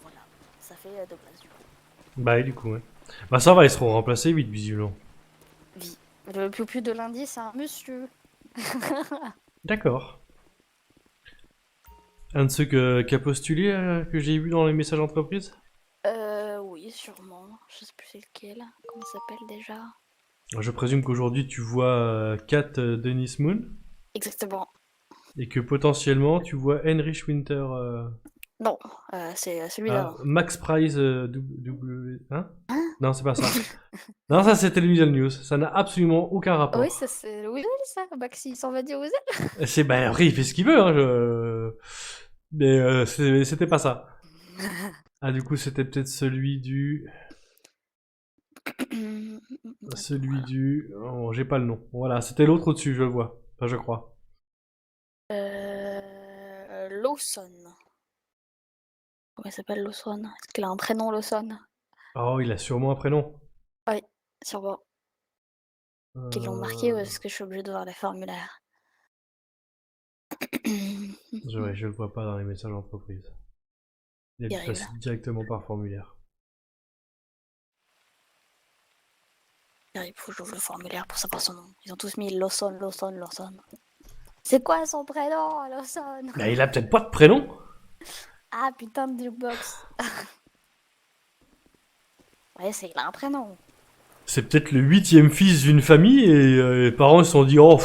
voilà, ça fait deux places du coup. Bah, et du coup, ouais. Bah, ça va, ils seront remplacés vite, visiblement. Oui. Le Piu Piu de lundi, c'est un monsieur. D'accord. Un de ceux qui a postulé, que j'ai vu dans les messages d'entreprise? Oui, sûrement. Je sais plus c'est lequel. Comment il s'appelle déjà? Je présume qu'aujourd'hui, tu vois Kat Dennis Moon, Exactement. et que potentiellement, tu vois Heinrich Winter... Non, c'est celui d'avant. Max Price Hein? Non, c'est pas ça. Non, ça c'était le Weasel News. Ça n'a absolument aucun rapport. Oui, ça c'est le Weasel, ça. Maxi, il s'en va dire Weasel. C'est bah après il fait ce qu'il veut. Hein, mais c'était pas ça. Ah du coup c'était peut-être celui du. Oh, j'ai pas le nom. Voilà, c'était l'autre au-dessus, je le vois. Enfin, je crois. Lawson. Comment il s'appelle Lawson? Est-ce qu'il a un prénom Lawson? Oh, il a sûrement un prénom. Oui, sûrement. Qu'ils l'ont marqué parce que je suis obligée de voir les formulaires. Je le vois pas dans les messages d'entreprise. Il a dû Terrible. passer directement par formulaire. Il faut que j'ouvre le formulaire pour savoir son nom. Ils ont tous mis Lawson, Lawson, Lawson. C'est quoi son prénom, Lawson? Bah, il a peut-être pas de prénom. Ah putain de jukebox. Ouais, il a un prénom. C'est peut-être le 8e fils d'une famille et les parents se sont dit oh,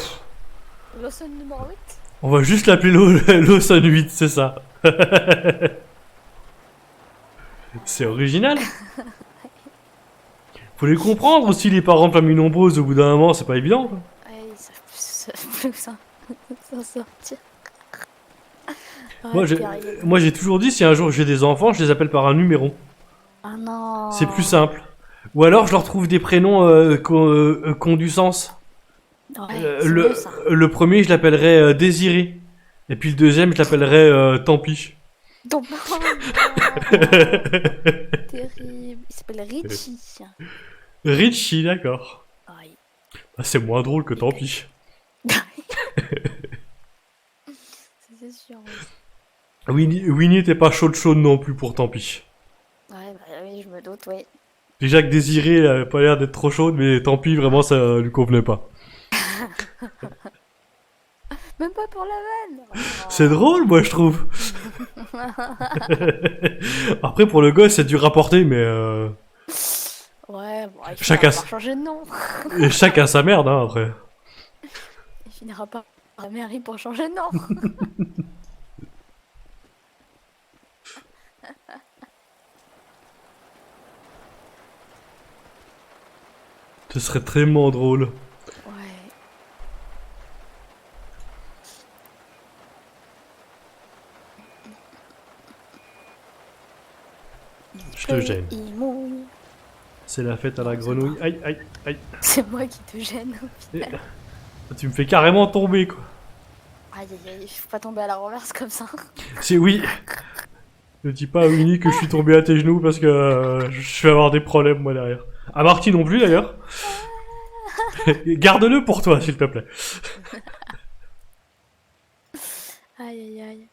Lawson numéro 8. on va juste l'appeler Lawson 8, c'est ça. C'est original. Faut les comprendre aussi, les parents de famille nombreuse, au bout d'un moment, c'est pas évident. Quoi. Ouais, ils savent plus s'en sortir. Moi, j'ai toujours dit, si un jour j'ai des enfants, je les appelle par un numéro. Ah non. C'est plus simple. Ou alors, je leur trouve des prénoms qui ont du sens. Ouais, c'est mieux, ça. Le premier, je l'appellerais Désiré. Et puis le deuxième, je l'appellerais Tant pis. Donc, oh, terrible. Il s'appelle Richie. Richie, d'accord. Ouais. Ah, c'est moins drôle que Tant pis. C'est sûr. Winnie était pas chaude non plus pour Tant pis. Ouais, bah oui, je me doute, oui. Déjà que Désiré elle avait pas l'air d'être trop chaude, mais Tant pis, vraiment, ça lui convenait pas. Même pas pour la vanne. Oh. C'est drôle, moi, je trouve. Après, pour le gosse, c'est dur à porter, mais Ouais, bon, il Chacun finira par changer de nom. et chacun sa merde, hein, après. Il finira pas par mairie pour changer de nom. Ce serait tellement drôle. Ouais. Je te gêne. Il mouille. C'est la fête à la grenouille. Aïe, aïe, aïe. C'est moi qui te gêne. Et- Tu me fais carrément tomber, quoi. Aïe aïe aïe, faut pas tomber à la renverse comme ça. C'est oui. Ne dis pas à Winnie que je suis tombé à tes genoux parce que je vais avoir des problèmes, moi, derrière. À Marty non plus, d'ailleurs. Garde-le pour toi, s'il te plaît. Aïe aïe aïe.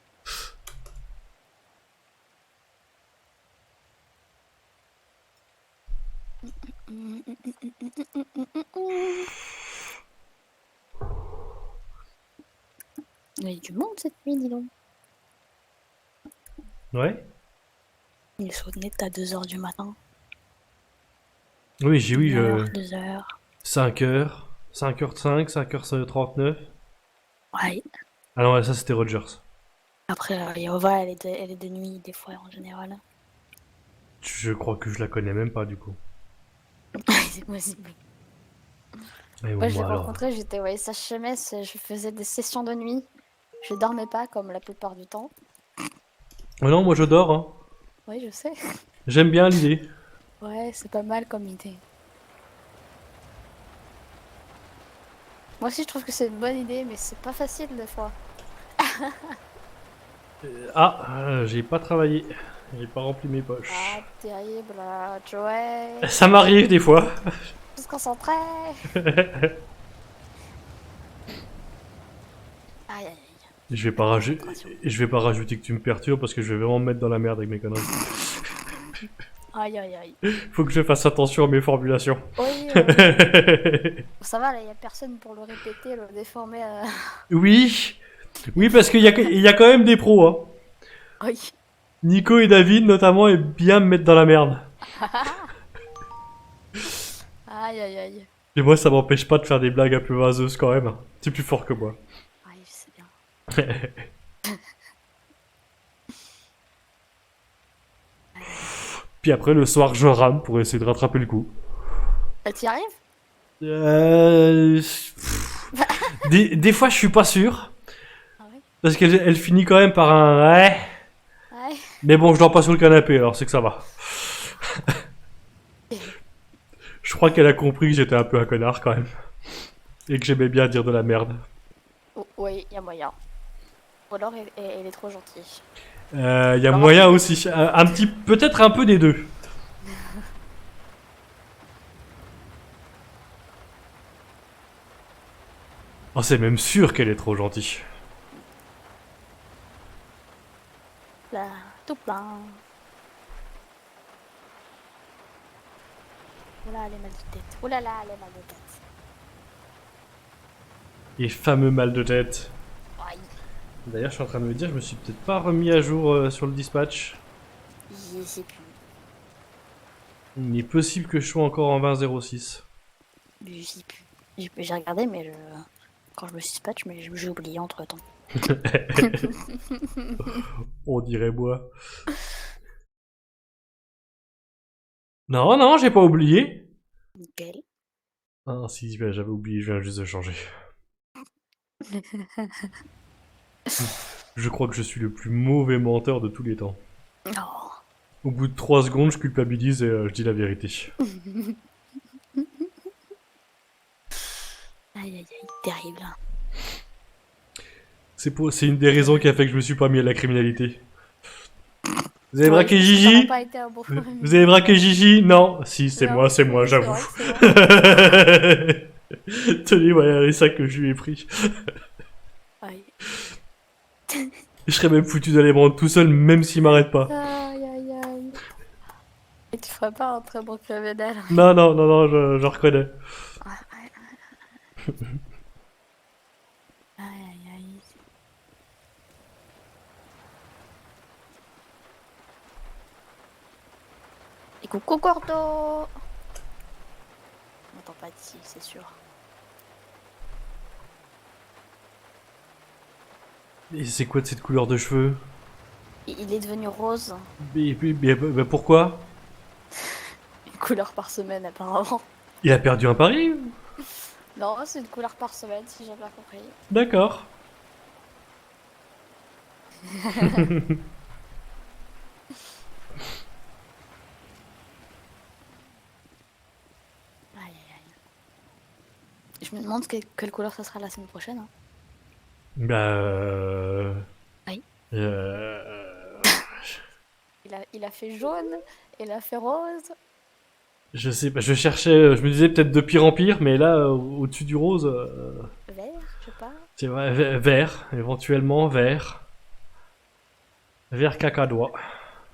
Il y a du monde cette nuit, dis donc. Ouais. Il se souvenait à 2h du matin. Oui, j'ai oui. 2h. 5h. 5h05, 5h39. Ouais. Ah non, ça c'était Rogers. Après, Yova, elle est de nuit, des fois, en général. Je crois que je la connais même pas, du coup. C'est possible. Et Moi, je l'ai moi, alors. rencontré, j'étais au SHMS, je faisais des sessions de nuit. Je dormais pas, comme la plupart du temps. Oh non, moi je dors, hein. Oui, je sais. J'aime bien l'idée. Ouais, c'est pas mal comme idée. Moi aussi, je trouve que c'est une bonne idée, mais c'est pas facile des fois. J'ai pas travaillé. J'ai pas rempli mes poches. Ah, terrible, Joey. Ça m'arrive des fois. Faut se concentrer. Aïe, aïe, aïe. Je vais pas rajouter que tu me perturbes parce que je vais vraiment me mettre dans la merde avec mes conneries. Aïe, aïe, aïe. Faut que je fasse attention à mes formulations. Oui, ça va, là, y a personne pour le répéter, le déformer. Oui. Oui, parce qu'il y a quand même des pros, hein. Oui. Nico et David, notamment, aiment bien me mettre dans la merde. Aïe, aïe, aïe. Et moi, ça m'empêche pas de faire des blagues un peu vaseuses quand même. C'est plus fort que moi. Aïe, c'est bien. Puis après, le soir, je rame pour essayer de rattraper le coup. T'y arrives? Des fois, je suis pas sûr. Ah oui. Parce qu'elle finit quand même par un ouais. Ouais. Mais bon, je dors pas sur le canapé, alors c'est que ça va. Je crois qu'elle a compris que j'étais un peu un connard quand même. Et que j'aimais bien dire de la merde. Oh, oui, y a moyen. Ou alors elle est trop gentille. Y a moyen aussi. Peut-être un peu des deux. Oh, c'est même sûr qu'elle est trop gentille. Là, tout plein. Oula, les mal de tête. Oula là, les mal de tête. Les fameux mal de tête. Aïe. D'ailleurs, je suis en train de me dire, je me suis peut-être pas remis à jour sur le dispatch. Je sais plus. Il est possible que je sois encore en 20.06. Je sais plus. J'ai regardé, mais quand je me suis dispatch, mais j'ai oublié entre temps. On dirait moi. Non, non, j'ai pas oublié. Nickel. Ah si, j'avais oublié, je viens juste de changer. Je crois que je suis le plus mauvais menteur de tous les temps. Oh. Au bout de 3 secondes, je culpabilise et je dis la vérité. Aïe aïe aïe, terrible. C'est une des raisons qui a fait que je me suis pas mis à la criminalité. Vous avez Ouais, braqué ça Gigi aurait pas été un bon Vous avez braqué Gigi? Non. Si, c'est Non, moi, c'est j'avoue. vrai, c'est vrai. Tenez, voilà les sacs que je lui ai pris. Aïe. Je serais même foutu d'aller me rendre tout seul, même s'il m'arrête pas. Aïe aïe aïe. Et tu ferais pas un très bon criminel. Non, non, non, non, je reconnais. Aïe aïe aïe. Et coucou Corto. On m'entend pas d'ici, c'est sûr. Et c'est quoi de cette couleur de cheveux? Il est devenu rose. Mais pourquoi? Une couleur par semaine apparemment. Il a perdu un pari? Non, c'est une couleur par semaine si j'ai bien compris. D'accord. Aïe aïe aïe. Je me demande quelle couleur ça sera la semaine prochaine. Hein. Oui. Il a fait jaune, il a fait rose. Je sais pas, je cherchais, je me disais peut-être de pire en pire, mais là, au-dessus du rose, Vert, je sais pas. c'est vrai, vert, éventuellement vert. Vert cacadois.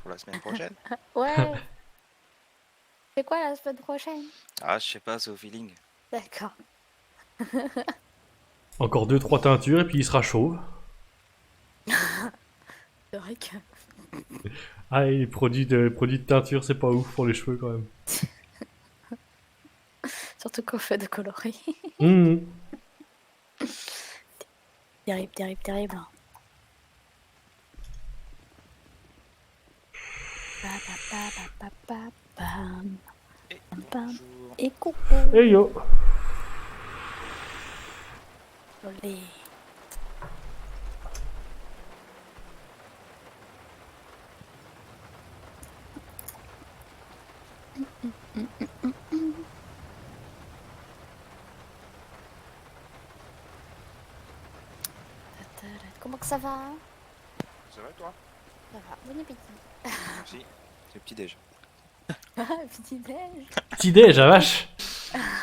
Pour la semaine prochaine. Ouais. C'est quoi la semaine prochaine? Ah, je sais pas, c'est au feeling. D'accord. Encore 2-3 teintures et puis il sera chauve. C'est vrai que... Ah, et les produits de teinture, c'est pas ouf pour les cheveux quand même. Surtout qu'on fait de coloris. Mmh. Terrible, terrible, terrible. Et Pam. bonjour. Et coucou. Hey yo. Olé. Ça va, hein? C'est vrai, toi? Ça va. Bon appétit. Merci. C'est petit déj. Petit déj. Petit déj, la vache.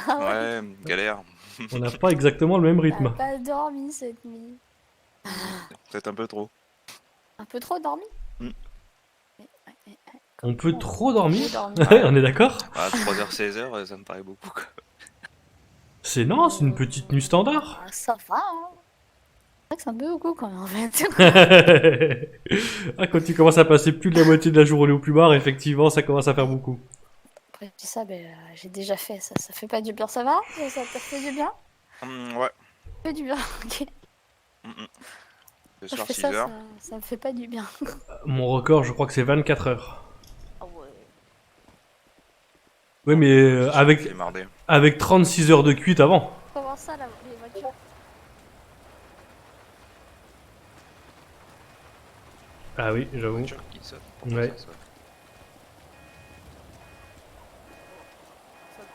Ah ouais. Ouais, galère. On n'a pas exactement le même T'as rythme. pas dormi cette nuit. Peut-être un peu trop. Un peu trop dormi. Mm. On peut Comment trop dormir. dormir. On est d'accord? Ah, 3h, 16h, ça me paraît beaucoup, quoi. C'est non, c'est une petite nuit standard. Ah, ça va, hein. C'est vrai que c'est un peu beaucoup quand même en fait. Ah, quand tu commences à passer plus de la moitié de la journée au plus bas, effectivement, ça commence à faire beaucoup. Après, je dis ça, mais j'ai déjà fait ça. Ça fait pas du bien, ça va? Ça te fait du bien? Ouais. Ça fait du bien, ok. Ce Je soir, fais ça, 6h. ça me fait pas du bien. Mon record, je crois que c'est 24 heures. Ah ouais. Oui, mais J'ai mardé. avec 36 heures de cuite avant. Comment ça, là, les voitures? Ah oui, j'avoue. Voiture qui saute. Pourquoi Ouais. ça saute?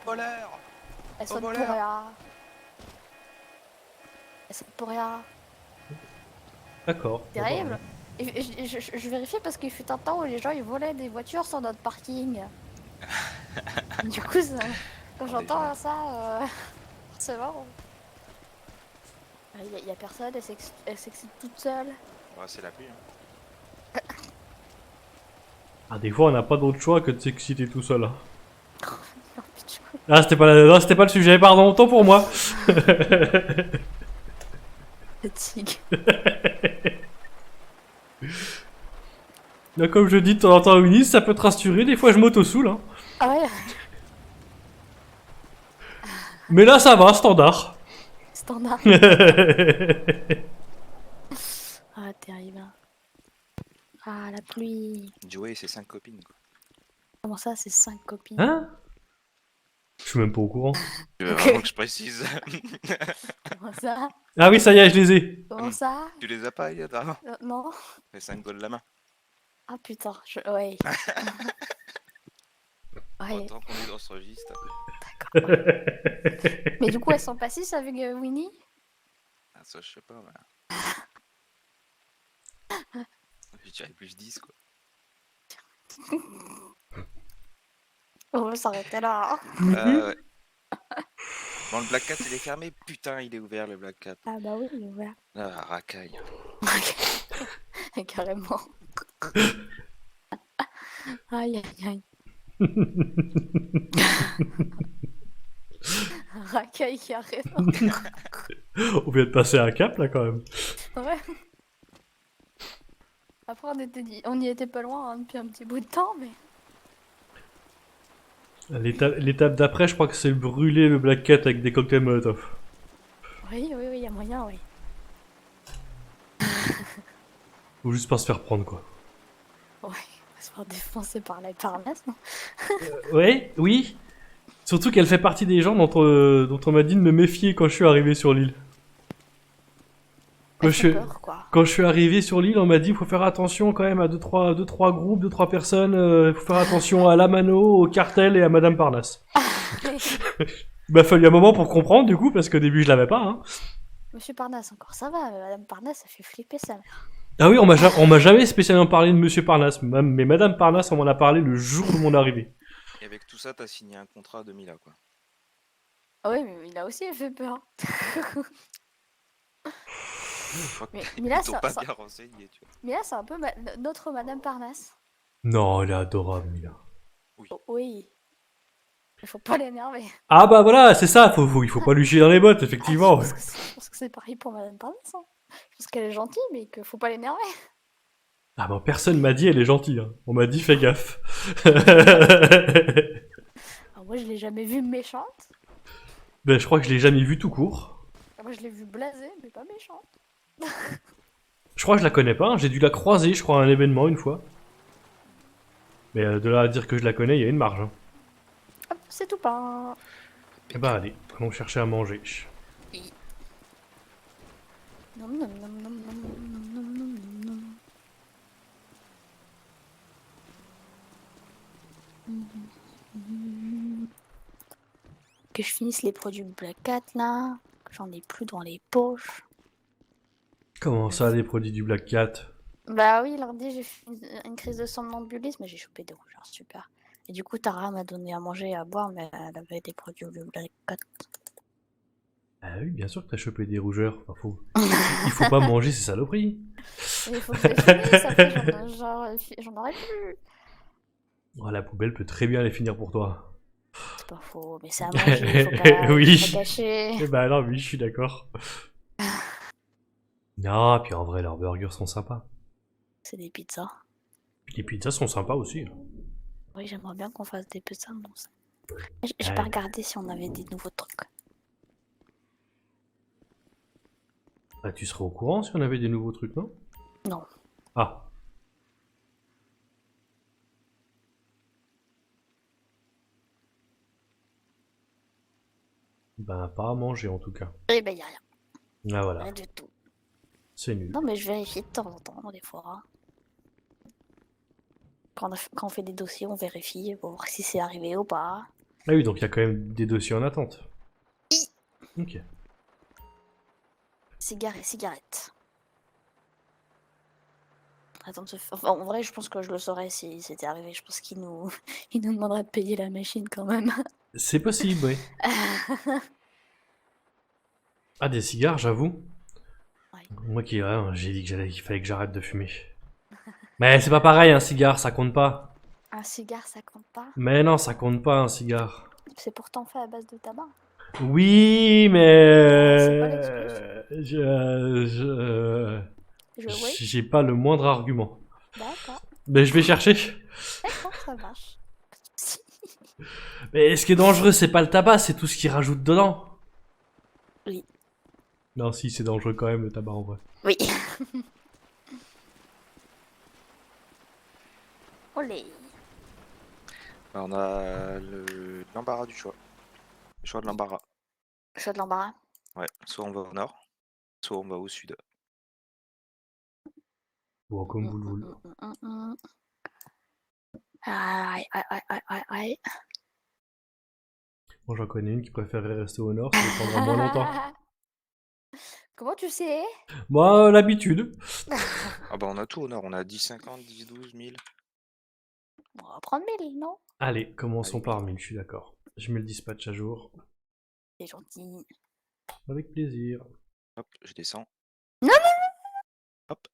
Polaire. Elles sautent pour voleur. rien. Elles sautent pour rien. D'accord. Terrible. Et je vérifie parce qu'il fut un temps où les gens ils volaient des voitures sur notre parking. Du coup, ça, quand Oh, j'entends des ça, c'est marrant. Il y a personne, elle s'excite toute seule. Ouais, c'est la pluie. Hein. Ah, des fois, on n'a pas d'autre choix que de s'exciter tout seul. Hein. Oh, putain. Ah, non, c'était pas le sujet, pardon, autant pour moi. Fatigue. Là, comme je dis de temps en temps à Winnie, ça peut te rassurer, des fois je m'auto-soule. Hein. Ah ouais, Mais là, ça va, standard. standard. Ah, terrible. Ah, la pluie. Joey et ses 5 copines, quoi. Comment ça, c'est 5 copines? Hein? Je suis même pas au courant. Tu veux Ok. vraiment que je précise? Comment ça? Ah oui, ça y est, je les ai. Comment ça? Tu les as pas, Yad, avant? Non? Les 5 doigts de la main. Ah putain, ouais. Ouais, Autant qu'on est dans ce registre. d'accord. Mais du coup, elles sont pas 6 avec Winnie? Ah, ça, je sais pas, voilà. Je dirais plus 10, quoi. On va s'arrêter là. Hein. Ouais. Bon, le Black Cat, il est fermé. Putain, il est ouvert, le Black Cat. Ah bah oui, il est ouvert. Ah, racaille. Carrément. Aïe aïe aïe. Racaille carrément. On vient de passer un cap, là, quand même. Ouais. Après, on y était pas loin hein, depuis un petit bout de temps, mais. L'étape d'après, je crois que c'est brûler le Black Cat avec des cocktails Molotov. Oui, oui, oui, il y a moyen, oui. Faut juste pas se faire prendre, quoi. Ouais, on va se faire défoncer par la parnasse, non? Ouais, oui. Surtout qu'elle fait partie des gens dont on m'a dit de me méfier quand je suis arrivé sur l'île. Quand Elle je, fait suis- peur, quoi. quand je suis arrivé sur l'île, on m'a dit faut faire attention quand même à 2-3 groupes, 2-3 personnes. Faut faire attention à la Mano, au cartel et à Madame Parnasse. Il m'a fallu un moment pour comprendre du coup, parce qu'au début je l'avais pas. Hein. Monsieur Parnasse, encore ça va, mais Madame Parnasse, ça fait flipper sa mère. Ah oui, on m'a jamais spécialement parlé de Monsieur Parnasse, mais Madame Parnasse, on m'en a parlé le jour de mon arrivée. Et avec tout ça, t'as signé un contrat à 2000 là, quoi. Ah oui, mais il a aussi fait peur. Je crois que Mais là, ils t'ont ça- pas ça- bien renseigné, tu vois. Mais là, c'est un peu notre Madame Parnasse. Non, elle est adorable, Mila. Oh, oui. Il faut pas l'énerver. Ah bah voilà, c'est ça, il faut pas lui chier dans les bottes, effectivement. Ah, je pense que c'est pareil pour Madame Parnasse. Hein. Je pense qu'elle est gentille, mais qu'il faut pas l'énerver. Ah bah personne m'a dit elle est gentille, hein. On m'a dit fais gaffe. Alors, moi, je l'ai jamais vue méchante. Ben je crois que je l'ai jamais vue tout court. Moi, je l'ai vue blasée, mais pas méchante. Je crois que je la connais pas, hein. J'ai dû la croiser, je crois, à un événement une fois. Mais de là à dire que je la connais, il y a une marge. Hein. Hop, c'est tout pain. Eh bah allez, allons chercher à manger. Nom, nom, nom, nom, nom, nom, nom, nom, nom. Que je finisse les produits Black Cat là, que j'en ai plus dans les poches. Comment ça, des produits du Black Cat? Bah oui, lundi, j'ai fait une crise de somnambulisme, mais j'ai chopé des rougeurs, super. Et du coup, Tara m'a donné à manger et à boire, mais elle avait des produits du Black Cat. Ah oui, bien sûr que t'as chopé des rougeurs. Enfin, il faut pas manger ces saloperies. Mais il faut que je les finisse, après j'en aurais plus. Oh, la poubelle peut très bien les finir pour toi. C'est pas faux, mais c'est à manger, faut pas, Oui. faut pas gâcher. Eh ben non, oui, je suis d'accord. Non, puis en vrai, leurs burgers sont sympas. C'est des pizzas. Les pizzas sont sympas aussi. Oui, j'aimerais bien qu'on fasse des pizzas. Bon, j'ai Ouais. pas regardé si on avait des nouveaux trucs. Bah, tu serais au courant si on avait des nouveaux trucs, non? Non. Ah. Ben, pas à manger en tout cas. Eh ben, y a rien. Ah voilà, Rien du tout. c'est nul. Non, mais je vérifie de temps en temps, des fois. Quand on fait des dossiers, on vérifie pour voir si c'est arrivé ou pas. Ah oui, donc il y a quand même des dossiers en attente. Ok. Cigarette. Attends de se faire... Enfin, en vrai, je pense que je le saurais si c'était arrivé. Je pense qu'il nous... il nous demanderait de payer la machine quand même. C'est possible, oui. Ah, des cigares, j'avoue. Ouais. Moi qui, j'ai dit qu'il fallait que j'arrête de fumer. Mais c'est pas pareil, un cigare, ça compte pas. Un cigare, ça compte pas. Mais non, ça compte pas, un cigare. C'est pourtant fait à base de tabac. Oui, mais... C'est pas l'excuse. Oui. J'ai pas le moindre argument. D'accord. Mais je vais chercher. D'accord, ça marche. Mais ce qui est dangereux, c'est pas le tabac, c'est tout ce qu'ils rajoutent dedans. Oui. Non, si, c'est dangereux quand même, le tabac, en vrai. Oui. Olé. On a l'embarras du choix. Le choix de l'embarras. Choix de l'embarras. Ouais, soit on va au nord, soit on va au sud. Bon, comme vous le voulez. Aïe. Moi, j'en connais une qui préférerait rester au nord, ça lui prendra moins longtemps. Comment tu sais? Moi, l'habitude. Ah bah on a tout au nord, on a 10, 50, 10, 12, 1000. On va prendre 1000, non? Allez, commençons Allez, par 1000, je suis d'accord. Je mets le dispatch à jour. C'est gentil. Avec plaisir. Hop, je descends. Non. Hop,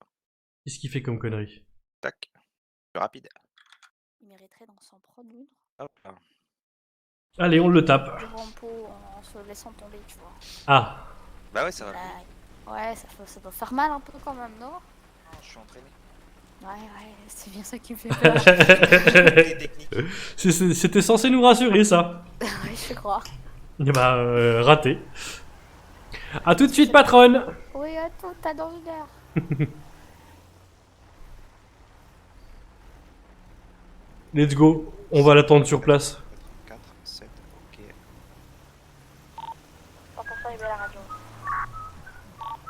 Qu'est-ce qu'il fait comme connerie? tac. Plus rapide. Il mériterait d'en s'en prendre une. Hop là. Allez, on le tape. Du bon pot en se laissant tomber, tu vois. Ah. Bah ouais, ça va. Ouais, ça doit faire mal un peu quand même, non? Non, je suis entraîné. Ouais, c'est bien ça qui me fait peur. Les techniques. C'était censé nous rassurer, ça. Ouais, je crois. Eh bah, raté. A tout de suite, patronne. Oui, à tout, t'as dans une heure. Let's go. On va l'attendre sur place. 4, 7, ok. 100% il met la radio.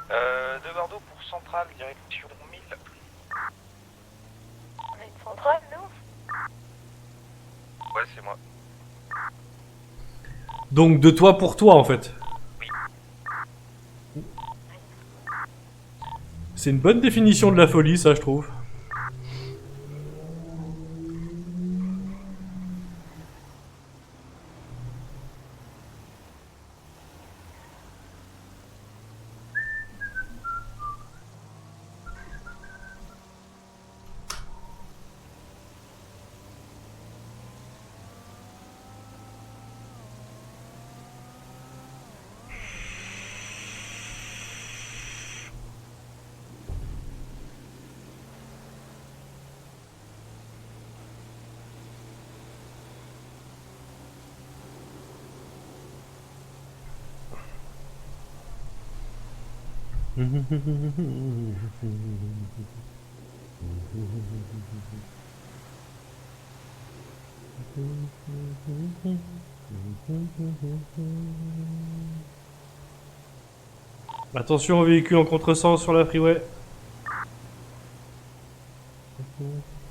De Bordeaux pour Centrale, direction 1000. On a une centrale, nous? Ouais, c'est moi. Donc, de toi pour toi, en fait. Oui. C'est une bonne définition de la folie, ça, je trouve. Attention aux véhicules en contresens sur la freeway.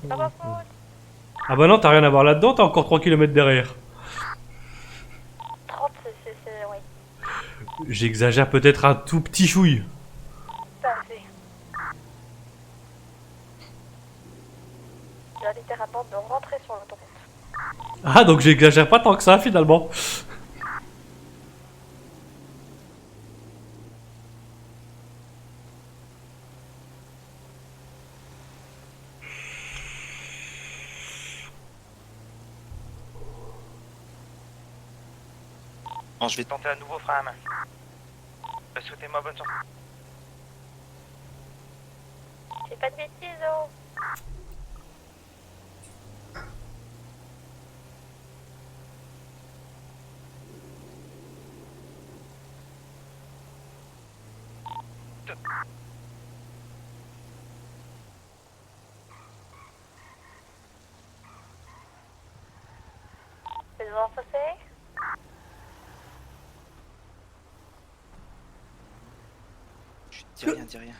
Ah bah non, t'as rien à voir là-dedans, t'as encore 3 km derrière. 30, c'est ouais. J'exagère peut-être un tout petit chouille. Parfait. littéralement de rentrer sur l'autoroute. Ah, donc j'exagère pas tant que ça finalement. Bon, je vais Tentez à nouveau, Fram. Souhaitez-moi bonne chance. Fais pas de bêtises, oh. Faites voir ça c'est. dis rien, dis rien.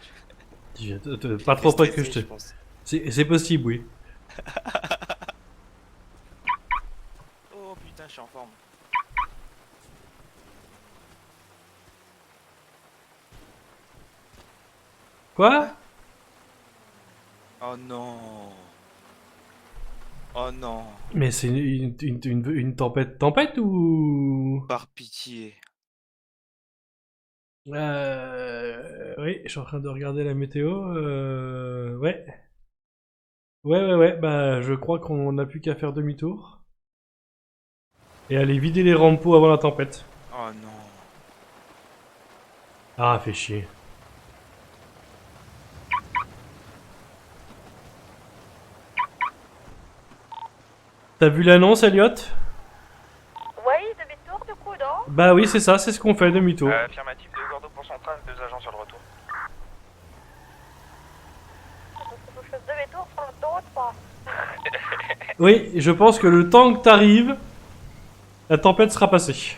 Pas trop près que Stressé, je te. pense. C'est possible, oui. Oh putain, je suis en forme. Quoi? Oh non. Oh non. Mais c'est une tempête ou... Par pitié. Oui, je suis en train de regarder la météo. Ouais. Ouais. Bah, je crois qu'on n'a plus qu'à faire demi-tour. Et aller vider les rampos avant la tempête. Oh non. Ah, fait chier. T'as vu l'annonce, Elliot? Oui, demi-tour du coup, non? Bah oui, c'est ça, c'est ce qu'on fait, demi-tour. Affirmatif, 2 Gordo pour centrale, 2 agents sur le retour. Faut que je fasse demi-tour sur l'autoroute, quoi. Oui, je pense que le temps que t'arrives, la tempête sera passée.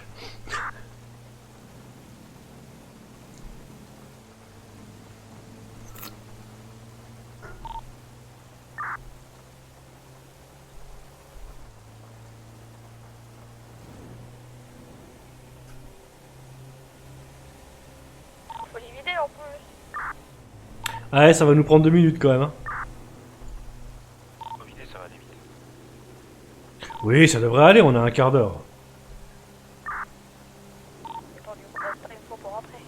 Faut les vider en plus. Ah ouais, ça va nous prendre 2 minutes quand même. Hein. Faut vider, ça va aller vite. Oui, ça devrait aller, on a un quart d'heure. J'ai pas du coup rester une fois pour rentrer.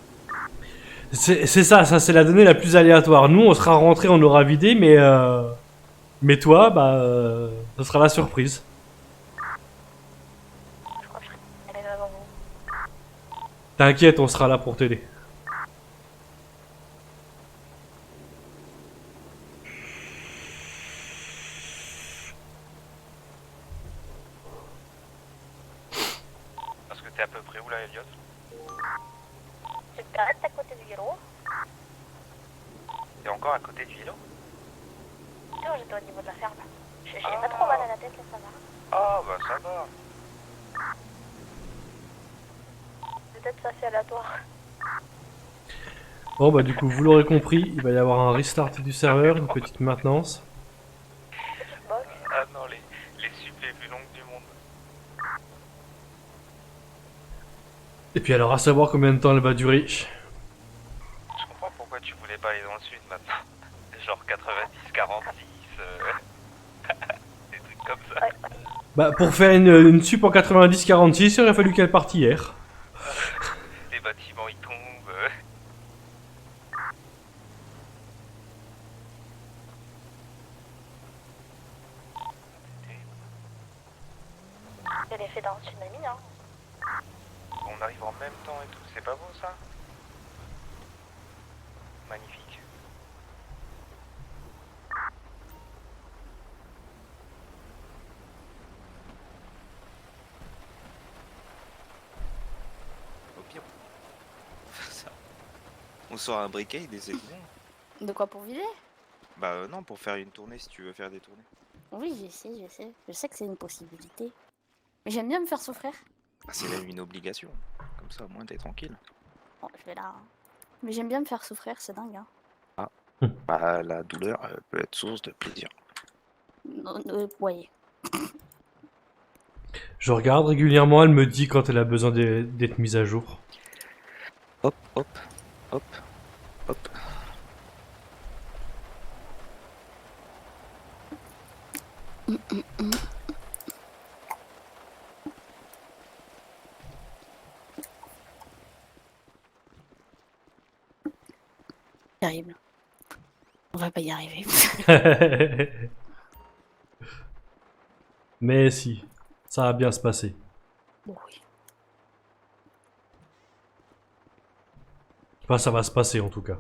C'est ça c'est la donnée la plus aléatoire. Nous, on sera rentré, on aura vidé, mais toi, bah, ce sera la surprise. Je crois que je serai allée avant vous. T'inquiète, on sera là pour t'aider. Parce que t'es à peu près où là, Elliot? Tu te arrêtes à côté du vélo. T'es encore à côté du vélo? Non, j'étais au niveau de la ferme. J'ai pas trop mal à la tête, là, ça va. Ah, bah ça va. Peut-être ça c'est aléatoire. Bon, bah, du coup, vous l'aurez compris, il va y avoir un restart du serveur, une petite maintenance. Ah non, les sup les plus longues du monde. Et puis, alors, à savoir combien de temps elle va durer. Je comprends pourquoi tu voulais pas aller dans le sud maintenant. Genre 90, 46, des trucs comme ça. Bah, pour faire une sup en 90-46, il aurait fallu qu'elle parte hier. Les bâtiments ils tombent. Il y a l'effet d'un tsunami, hein. On arrive en même temps et tout, c'est pas beau ça? Magnifique. Au pire. Ça. On sort un briquet et c'est bon. De quoi pour vider? Bah non, pour faire une tournée si tu veux faire des tournées. Oui, j'essaie. Je sais que c'est une possibilité. Mais j'aime bien me faire souffrir. Ah, c'est même une obligation. Comme ça, au moins t'es tranquille. Bon, je vais là. Mais j'aime bien me faire souffrir, c'est dingue. Hein. Bah la douleur peut être source de plaisir. Ouais. Je regarde régulièrement, elle me dit quand elle a besoin d'être mise à jour. Hop, hop, hop, hop. Terrible. On va pas y arriver. Mais si, ça va bien se passer. Bon, oui. Enfin, ça va se passer en tout cas.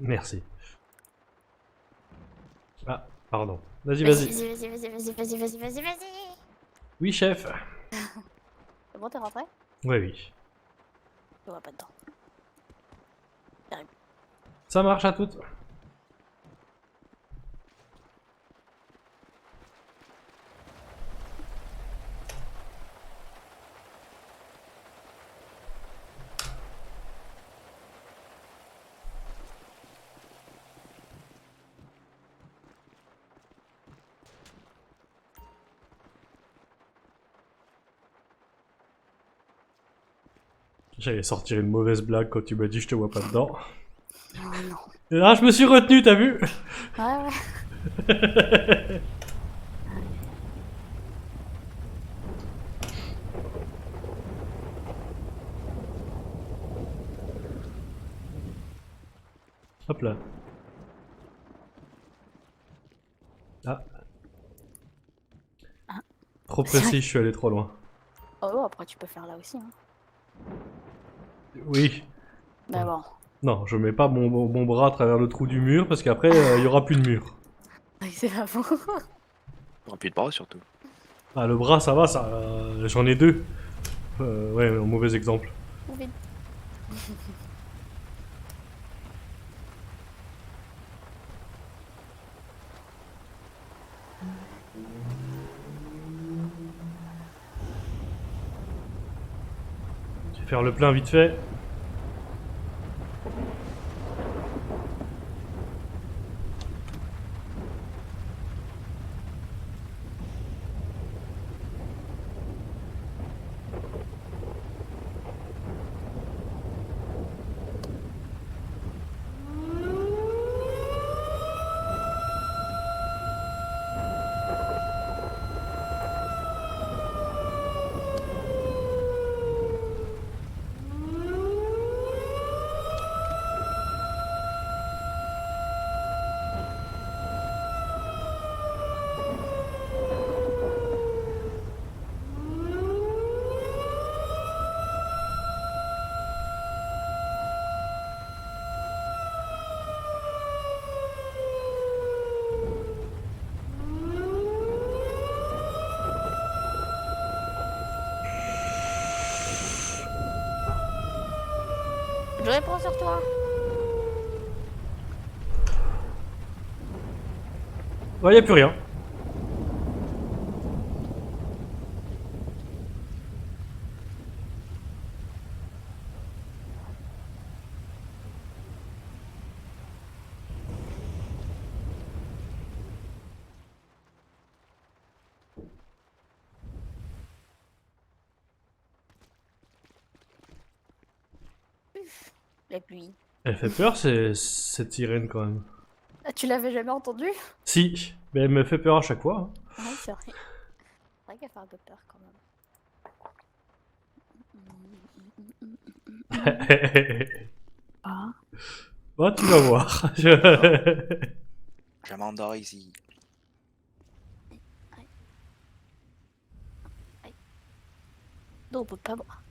Merci. Ah, pardon. Vas-y, vas-y. Vas-y. Oui, chef. C'est bon, t'es rentré? Oui, oui. Je vois pas dedans. Ça marche à toutes. J'allais sortir une mauvaise blague quand tu m'as dit je te vois pas dedans. Oh non. Et là, je me suis retenu, t'as vu? Ouais. Hop là. Ah. Ah. Trop précis, je suis allé trop loin. Oh, après tu peux faire là aussi. Hein. Oui. Mais bon. Non, je mets pas mon bras à travers le trou du mur parce qu'après, il y aura plus de mur. C'est pas bon. Un plus de bras surtout. Ah, le bras, ça va, ça. J'en ai deux. Ouais, un mauvais exemple. Vite. Je vais faire le plein vite fait. Je réponds sur toi. Ouais, y a plus rien. La pluie. Elle fait peur, cette sirène quand même. Ah, tu l'avais jamais entendu? Si, mais elle me fait peur à chaque fois. Ouais, c'est vrai. C'est vrai qu'elle fait un peu peur quand même. Hein. Ah. Bah, tu vas voir. Je m'endors ici. Non, on peut pas boire.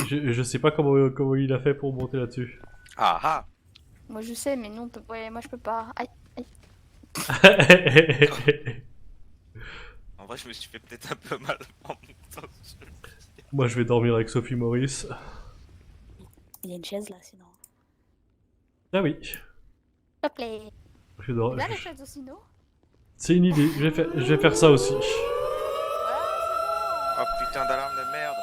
je sais pas comment il a fait pour monter là-dessus. Ah ah. Moi je sais, mais nous on peut. Ouais, moi je peux pas. Aïe. En vrai, je me suis fait peut-être un peu mal en montant dessus. Moi, je vais dormir avec Sophie Maurice. Il y a une chaise là, sinon. Ah oui. Hop là. Je dors- Là, la chaise aussi, non? C'est une idée, je vais faire ça aussi. Oh putain d'alarme de merde.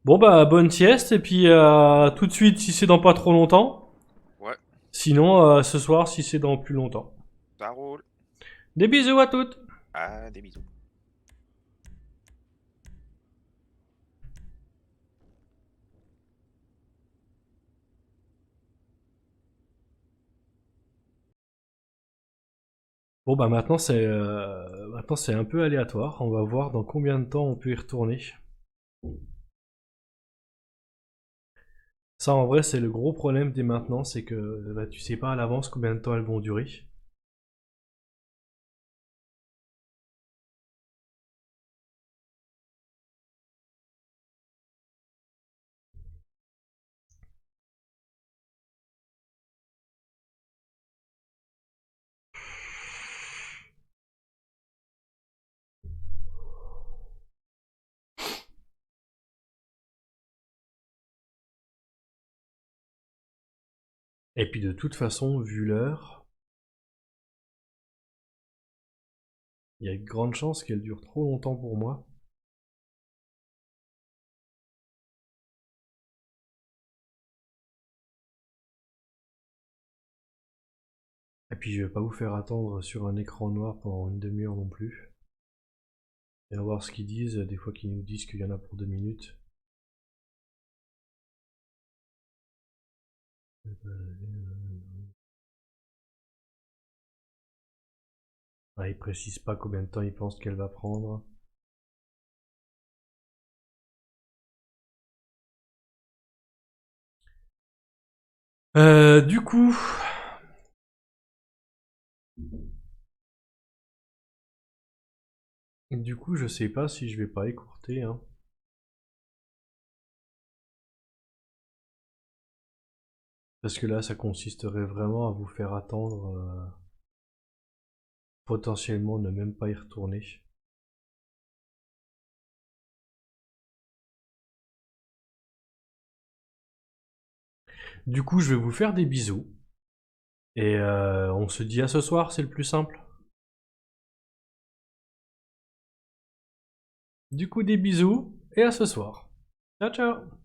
Bon bah bonne sieste et puis tout de suite si c'est dans pas trop longtemps. Ouais, Sinon ce soir si c'est dans plus longtemps. ça roule. Des bisous à toutes. Ah, des bisous. Bon bah maintenant c'est un peu aléatoire. On va voir dans combien de temps on peut y retourner. Ça en vrai c'est le gros problème des maintenant, c'est que bah, tu sais pas à l'avance combien de temps elles vont durer. Et puis de toute façon, vu l'heure, il y a de grandes chances qu'elle dure trop longtemps pour moi. Et puis je vais pas vous faire attendre sur un écran noir pendant une demi-heure non plus. Et on va voir ce qu'ils disent, des fois qu'ils nous disent qu'il y en a pour 2 minutes. Ah, ils précisent pas combien de temps ils pensent qu'elle va prendre. Du coup... je sais pas si je vais pas écourter, hein. Parce que là, ça consisterait vraiment à vous faire attendre, potentiellement ne même pas y retourner. Du coup, je vais vous faire des bisous. Et on se dit à ce soir, c'est le plus simple. Du coup, des bisous et à ce soir. Ciao, ciao.